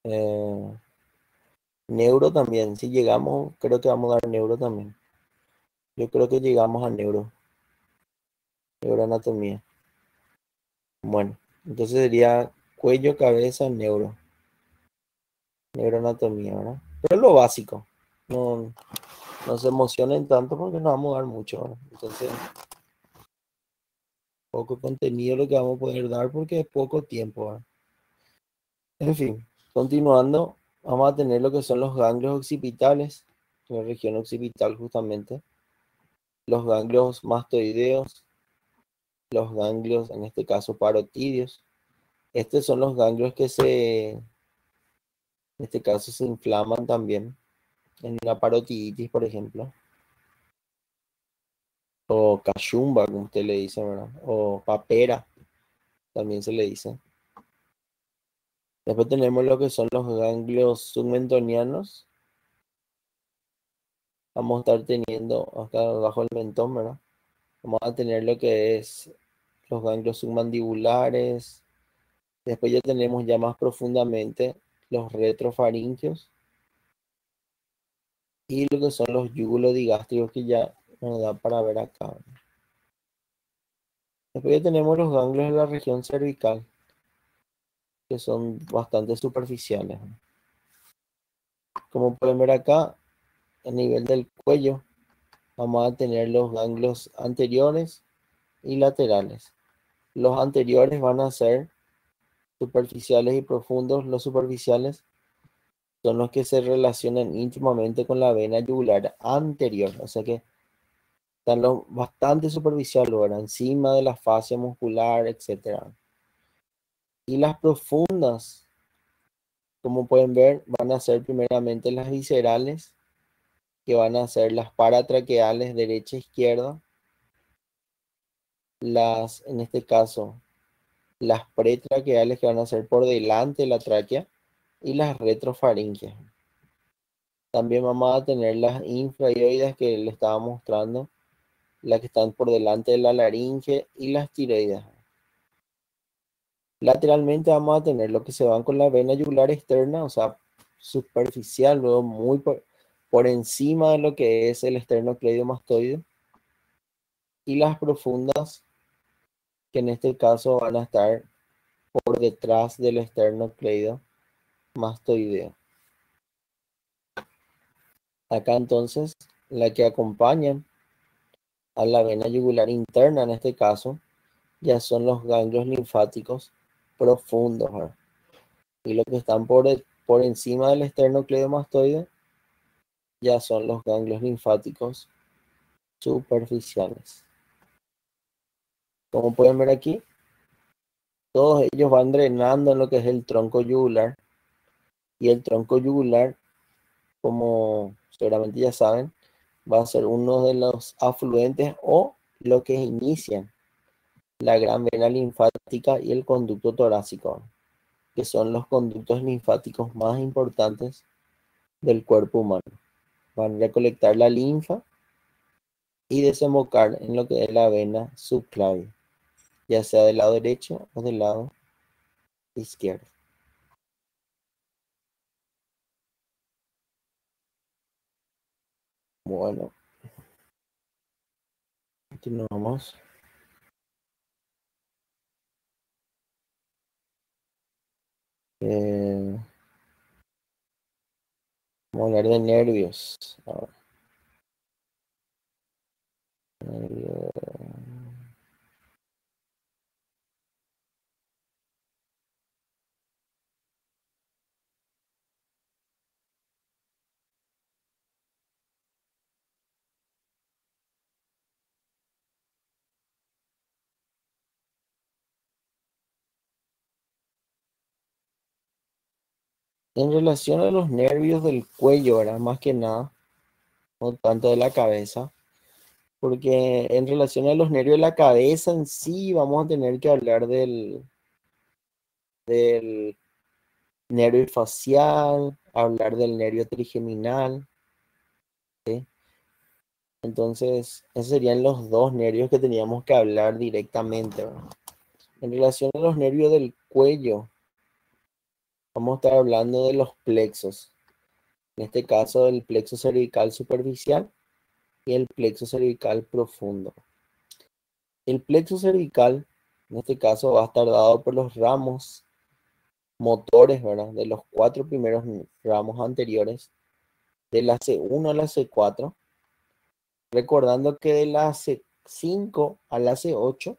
Eh, Neuro también, si llegamos, creo que vamos a dar neuro también. Yo creo que llegamos a neuroanatomía. Bueno, entonces sería cuello, cabeza, neuroanatomía, ¿verdad? Pero es lo básico. No, no se emocionen tanto porque no vamos a dar mucho, ¿verdad? Entonces, poco contenido lo que vamos a poder dar porque es poco tiempo, ¿verdad? En fin, continuando, vamos a tener lo que son los ganglios occipitales, la región occipital justamente, los ganglios mastoideos, los ganglios, en este caso parotidios. Estos son los ganglios que en este caso se inflaman también en la parotiditis, por ejemplo, o cachumba, como usted le dice, ¿verdad? O papera, también se le dice. Después tenemos lo que son los ganglios submentonianos. Vamos a estar teniendo acá abajo el mentón, ¿verdad? Vamos a tener lo que es los ganglios submandibulares. Después ya tenemos ya más profundamente los retrofaringeos y lo que son los yugulodigástricos que ya nos da para ver acá. Después ya tenemos los ganglios de la región cervical, que son bastante superficiales. Como pueden ver acá, a nivel del cuello, vamos a tener los ganglios anteriores y laterales. Los anteriores van a ser superficiales y profundos. Los superficiales son los que se relacionan íntimamente con la vena yugular anterior, o sea que están los bastante superficiales, ¿verdad? Encima de la fascia muscular, etcétera. Y las profundas, como pueden ver, van a ser primeramente las viscerales, que van a ser las paratraqueales derecha e izquierda, en este caso, las pretraqueales que van a ser por delante de la tráquea y las retrofaringeas. También vamos a tener las infraoides que le estaba mostrando, las que están por delante de la laringe y las tiroides. Lateralmente vamos a tener lo que se van con la vena yugular externa, o sea, superficial, luego muy por encima de lo que es el esternocleidomastoide, y las profundas, que en este caso van a estar por detrás del esternocleidomastoideo. Acá entonces, la que acompañan a la vena yugular interna, en este caso, ya son los ganglios linfáticos profundos, ¿verdad? Y los que están por encima del esternocleidomastoide ya son los ganglios linfáticos superficiales. Como pueden ver aquí, todos ellos van drenando en lo que es el tronco yugular, y el tronco yugular, como seguramente ya saben, va a ser uno de los afluentes o lo que inician la gran vena linfática y el conducto torácico, que son los conductos linfáticos más importantes del cuerpo humano. Van a recolectar la linfa y desembocar en lo que es la vena subclavia, ya sea del lado derecho o del lado izquierdo. Bueno, continuamos. Eh, Vamos a hablar de nervios. Ahora, nervios. En relación a los nervios del cuello, ¿verdad? Más que nada, no tanto de la cabeza, porque en relación a los nervios de la cabeza en sí, vamos a tener que hablar del nervio facial, hablar del nervio trigeminal, ¿sí? Entonces, esos serían los dos nervios que teníamos que hablar directamente, ¿verdad? En relación a los nervios del cuello, vamos a estar hablando de los plexos. En este caso, el plexo cervical superficial y el plexo cervical profundo. El plexo cervical, en este caso, va a estar dado por los ramos motores, ¿verdad? De los cuatro primeros ramos anteriores, de la C1 a la C4, recordando que de la C5 a la C8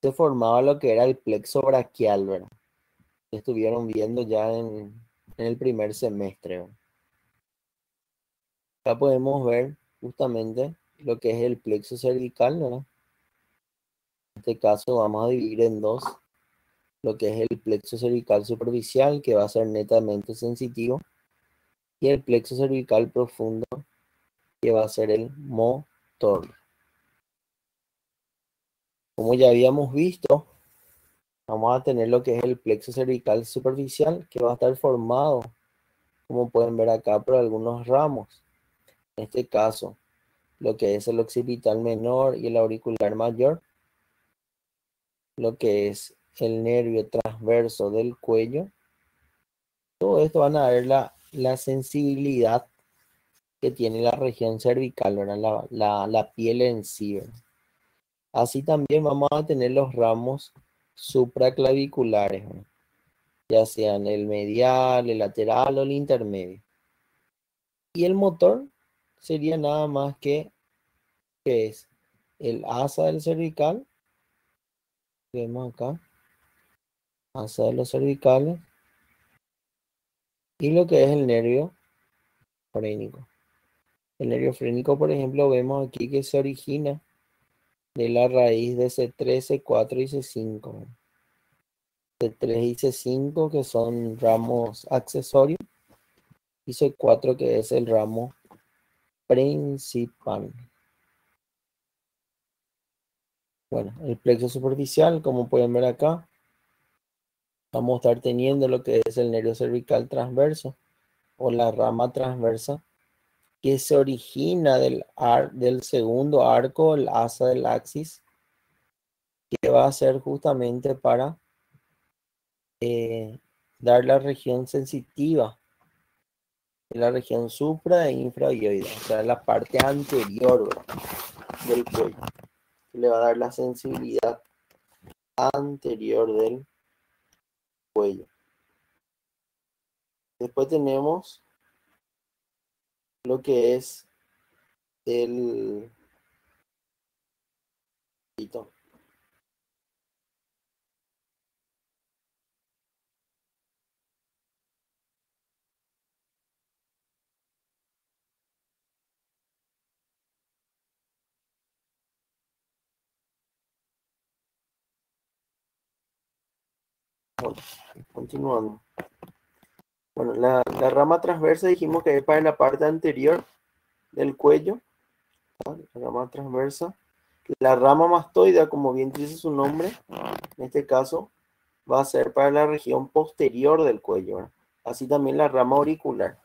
se formaba lo que era el plexo braquial, ¿verdad? Que estuvieron viendo ya en el primer semestre, ¿verdad? Acá podemos ver justamente lo que es el plexo cervical, ¿verdad? En este caso vamos a dividir en dos, lo que es el plexo cervical superficial, que va a ser netamente sensitivo, y el plexo cervical profundo, que va a ser el motor. Como ya habíamos visto, vamos a tener lo que es el plexo cervical superficial, que va a estar formado, como pueden ver acá, por algunos ramos. En este caso, lo que es el occipital menor y el auricular mayor, lo que es el nervio transverso del cuello. Todo esto van a ver la sensibilidad que tiene la región cervical, ¿verdad? La piel en sí, ¿verdad? Así también vamos a tener los ramos supraclaviculares, ¿verdad? Ya sean el medial, el lateral o el intermedio. Y el motor sería nada más que es el asa del cervical, vemos acá, asa de los cervicales, y lo que es el nervio frénico. El nervio frénico, por ejemplo, vemos aquí que se origina de la raíz de C3, C4 y C5. C3 y C5 que son ramos accesorios y C4 que es el ramo principal. Bueno, el plexo superficial, como pueden ver acá, vamos a estar teniendo lo que es el nervio cervical transverso o la rama transversa que se origina del segundo arco, el asa del axis, que va a ser justamente para dar la región sensitiva de la región supra e infraoidoide, o sea, la parte anterior, ¿verdad?, del cuello, que le va a dar la sensibilidad anterior del cuello. Después tenemos lo que es el pito. Bueno, continuando. Bueno, la rama transversa dijimos que es para la parte anterior del cuello, ¿vale? La rama transversa. La rama mastoidea, como bien dice su nombre, en este caso va a ser para la región posterior del cuello, ¿verdad? Así también la rama auricular.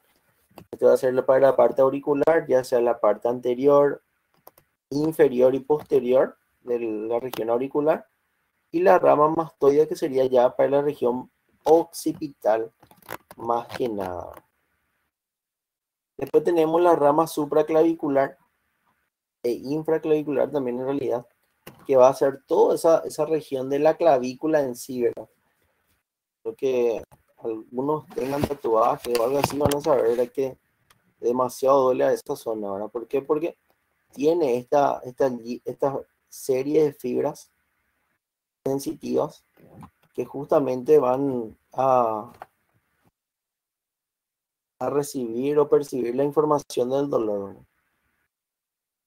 Esto va a ser para la parte auricular, ya sea la parte anterior, inferior y posterior de la región auricular. Y la rama mastoidea que sería ya para la región occipital, más que nada. Después tenemos la rama supraclavicular e infraclavicular también en realidad, que va a ser toda esa región de la clavícula en sí, ¿verdad? Lo que algunos tengan tatuaje o algo así van a saber, ¿verdad?, que demasiado duele a esta zona, ¿verdad? ¿Por qué? Porque tiene esta serie de fibras sensitivas que justamente van a recibir o percibir la información del dolor, ¿verdad?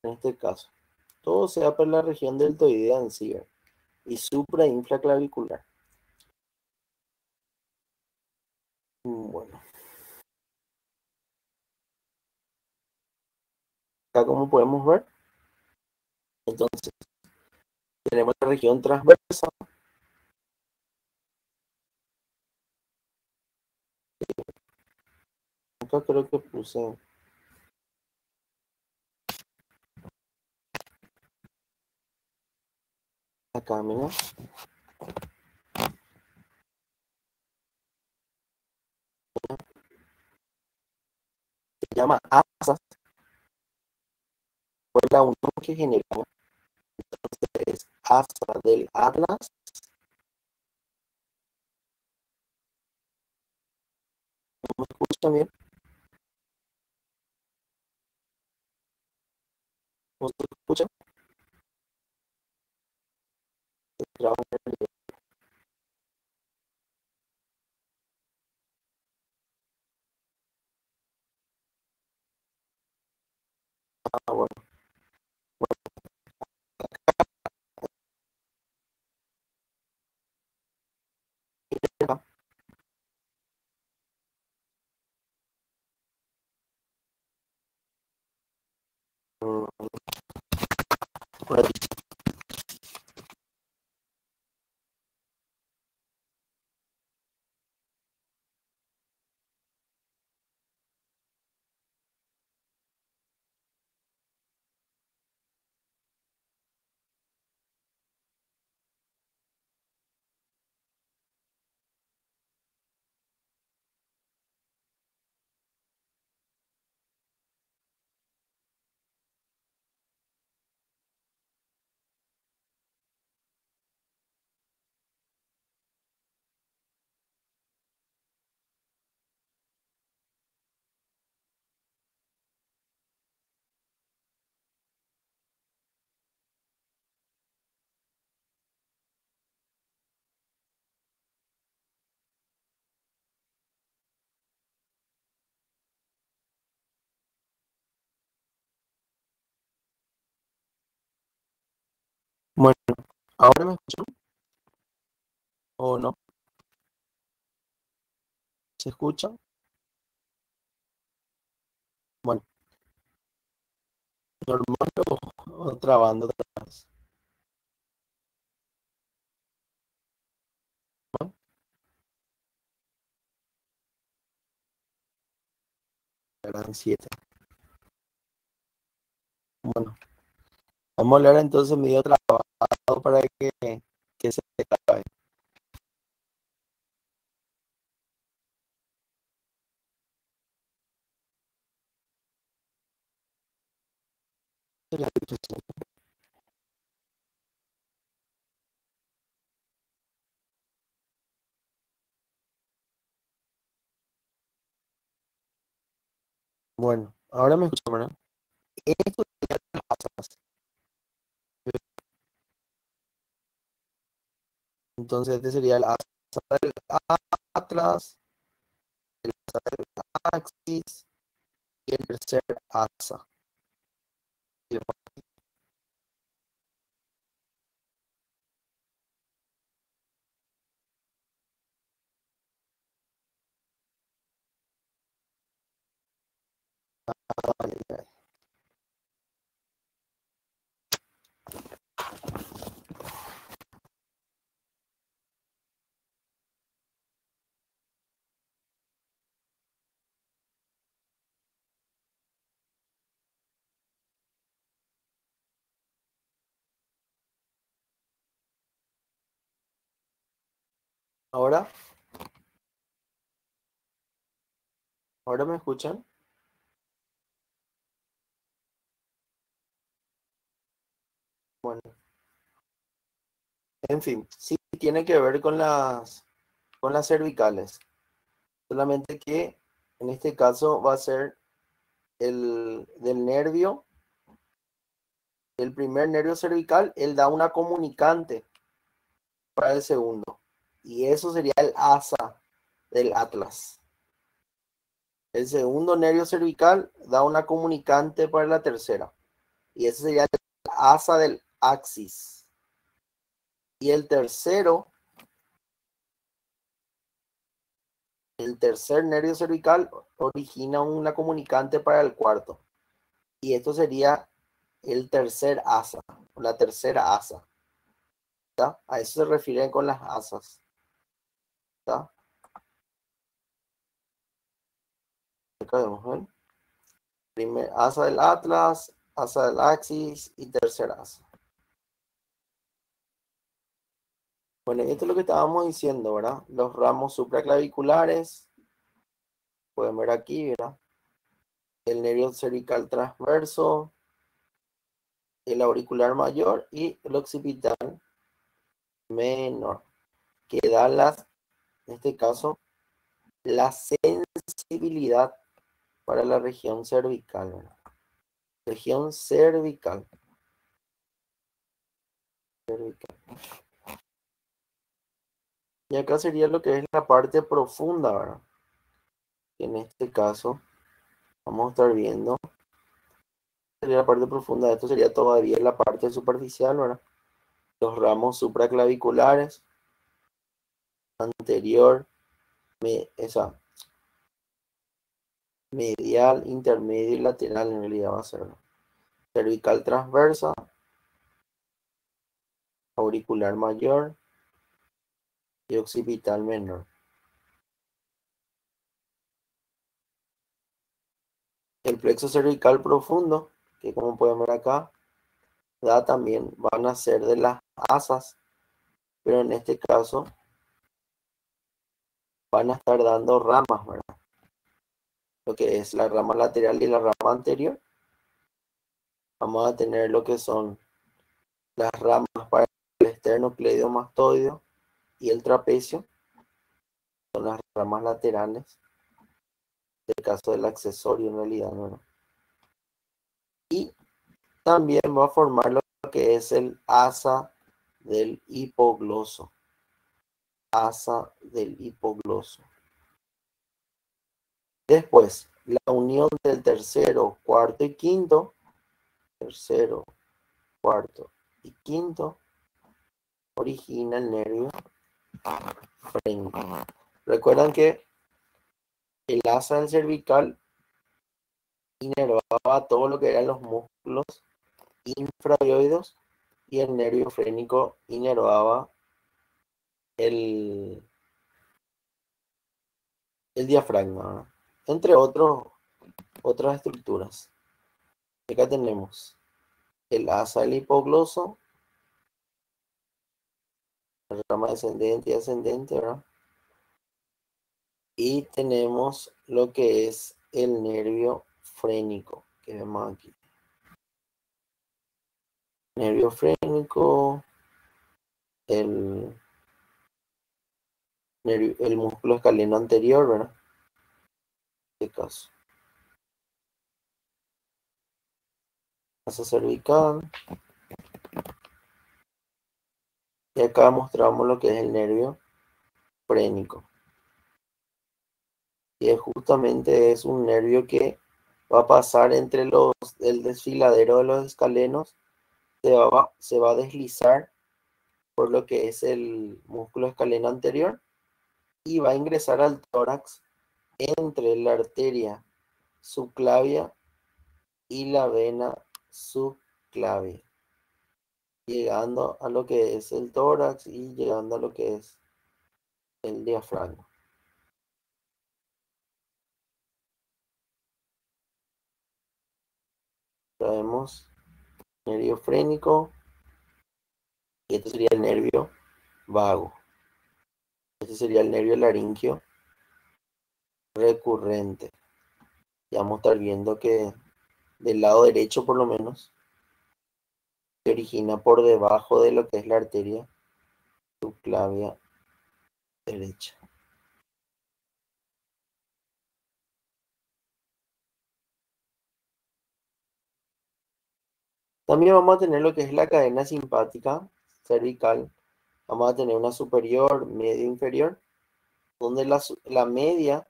En este caso. Todo se da por la región deltoidea en sí, ¿verdad?, y supra e infraclavicular. Bueno, acá como podemos ver, entonces tenemos la región transversa. Acá creo que puse acá, mira. Se llama ASA, fue la unión que generamos. Entonces, ASA del Atlas. ¿No me escuchan bien? ¿No se escucha? Ah, bueno. Bueno, ¿ahora me escuchan o no? ¿Se escucha? Bueno, normal o trabando otra vez. ¿No? Eran 7. Bueno, vamos a hablar entonces medio trabado para que se acabe. Bueno, ahora me escuchan, ¿verdad? Esto sería las asas. Entonces, este sería el asa del Atlas, el asa del Axis y el tercer asa. Ahora, ahora me escuchan. Bueno, en fin, sí tiene que ver con las cervicales. Solamente que en este caso va a ser el del nervio, el primer nervio cervical, él da una comunicante para el segundo. Y eso sería el asa del Atlas. El segundo nervio cervical da una comunicante para la tercera. Y ese sería el asa del axis. Y el tercero El tercer nervio cervical origina una comunicante para el cuarto. Y esto sería el tercer asa, la tercera asa. ¿Tá? A eso se refieren con las asas. ¿Tá? Acá vemos, ¿ven? Primer asa del Atlas, asa del Axis y tercer asa. Bueno, esto es lo que estábamos diciendo, ¿verdad? Los ramos supraclaviculares, pueden ver aquí, ¿verdad? El nervio cervical transverso, el auricular mayor y el occipital menor, que dan en este caso, la sensibilidad para la región cervical, ¿verdad? Región cervical. Y acá sería lo que es la parte profunda, ¿verdad? En este caso, vamos a estar viendo, sería la parte profunda, esto sería todavía la parte superficial, ¿verdad? Los ramos supraclaviculares, anterior, esa, medial, intermedio y lateral en realidad va a ser, ¿no? Cervical transversa, auricular mayor y occipital menor. El plexo cervical profundo, que como pueden ver acá, da también, van a ser de las asas, pero en este caso van a estar dando ramas, ¿verdad? Lo que es la rama lateral y la rama anterior. Vamos a tener lo que son las ramas para el esternocleidomastoideo y el trapecio. Son las ramas laterales, del caso del accesorio en realidad, ¿no? Y también va a formar lo que es el asa del hipogloso. Asa del hipogloso. Después, la unión del tercero, cuarto y quinto. Tercero, cuarto y quinto origina el nervio frénico. Recuerdan que el asa del cervical inervaba todo lo que eran los músculos infravioides y el nervio frénico inervaba el diafragma, ¿no? Entre otras estructuras. Acá tenemos el asa del hipogloso, la rama descendente y ascendente, ¿verdad? Y tenemos lo que es el nervio frénico, que vemos aquí. Nervio frénico, el músculo escaleno anterior, ¿verdad? En este caso. Asa cervical. Y acá mostramos lo que es el nervio frénico. Y justamente es un nervio que va a pasar entre el desfiladero de los escalenos, se va a deslizar por lo que es el músculo escaleno anterior y va a ingresar al tórax entre la arteria subclavia y la vena subclavia, llegando a lo que es el tórax y llegando a lo que es el diafragma. Traemos nervio frénico y este sería el nervio vago. Este sería el nervio laringio recurrente. Ya vamos a estar viendo que del lado derecho por lo menos se origina por debajo de lo que es la arteria subclavia derecha. También vamos a tener lo que es la cadena simpática cervical. Vamos a tener una superior, media, inferior, donde la media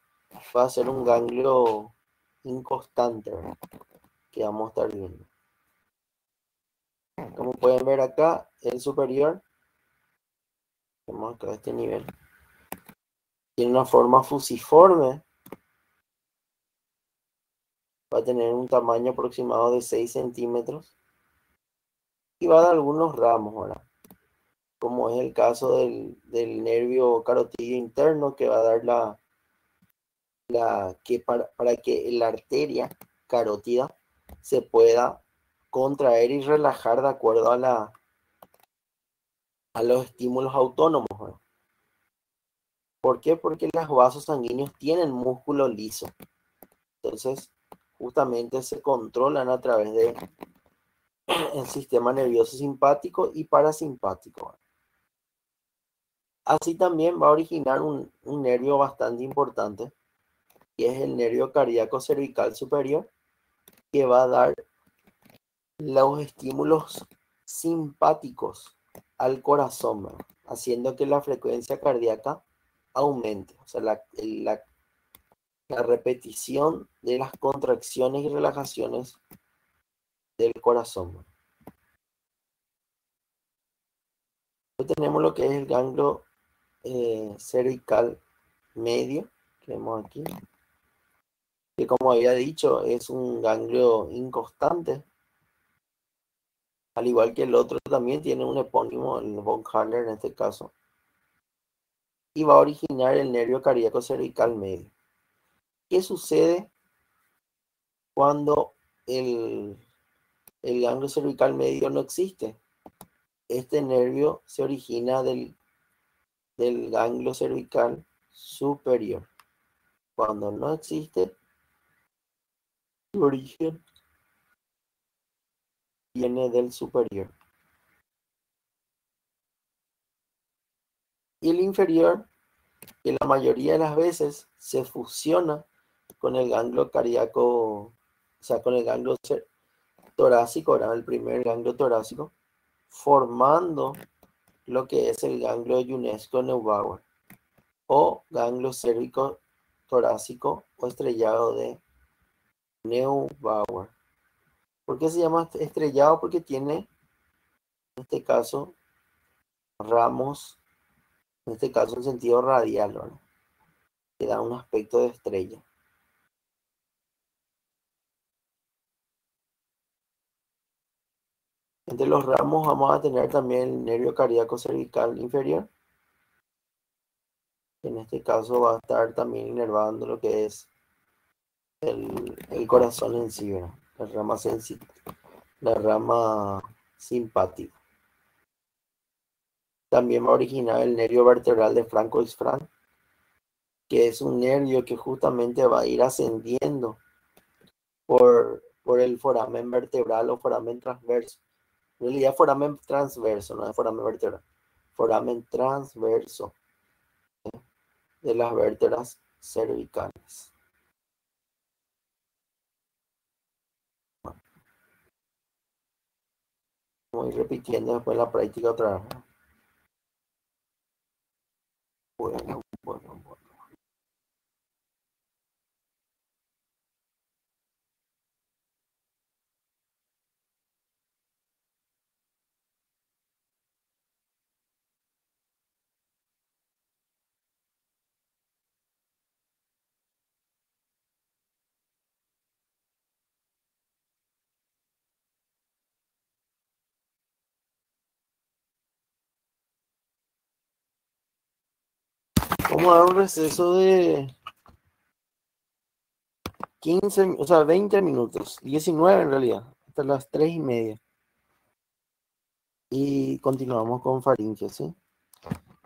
va a ser un ganglio inconstante, ¿verdad? Que vamos a estar viendo. Como pueden ver acá, el superior, tenemos acá este nivel, tiene una forma fusiforme, va a tener un tamaño aproximado de 6 centímetros y va a dar algunos ramos, ¿verdad? Como es el caso del nervio carotídeo interno, que va a dar para que la arteria carótida se pueda contraer y relajar de acuerdo a los estímulos autónomos, ¿verdad? ¿Por qué? Porque los vasos sanguíneos tienen músculo liso. Entonces, justamente se controlan a través del sistema nervioso simpático y parasimpático. Así también va a originar un nervio bastante importante, que es el nervio cardíaco cervical superior, que va a dar los estímulos simpáticos al corazón, ¿verdad? Haciendo que la frecuencia cardíaca aumente. O sea, la repetición de las contracciones y relajaciones del corazón, ¿verdad? Después tenemos lo que es el ganglio cervical medio, que vemos aquí, que como había dicho es un ganglio inconstante, al igual que el otro también tiene un epónimo, el von Haller en este caso, y va a originar el nervio cardíaco cervical medio. ¿Qué sucede cuando el ganglio cervical medio no existe? Este nervio se origina del ganglio cervical superior. Cuando no existe, su origen viene del superior. Y el inferior, que la mayoría de las veces se fusiona con el ganglio cardíaco, o sea, con el ganglio torácico, ¿verdad? El primer ganglio torácico, formando lo que es el ganglio Ionesco-Neubauer o ganglio cérvico torácico o estrellado de Neubauer. ¿Por qué se llama estrellado? Porque tiene, en este caso, ramos, en este caso en sentido radial, ¿verdad? Que da un aspecto de estrella. Entre los ramos vamos a tener también el nervio cardíaco cervical inferior, que en este caso va a estar también inervando lo que es el corazón en sí, ¿verdad? La rama simpática. También va a originar el nervio vertebral de Francois-Franz, que es un nervio que justamente va a ir ascendiendo por el foramen vertebral o foramen transverso. En realidad foramen transverso, no es foramen vertebral. Foramen transverso de las vértebras cervicales. Voy repitiendo después la práctica otra vez. Bueno. Vamos a dar un receso de 15, o sea, 20 minutos, 19 en realidad, hasta las 3:30. Y continuamos con faringe, ¿sí?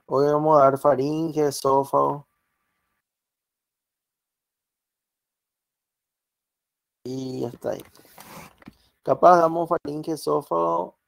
Hoy vamos a dar faringe, esófago y hasta ahí. Capaz damos faringe, esófago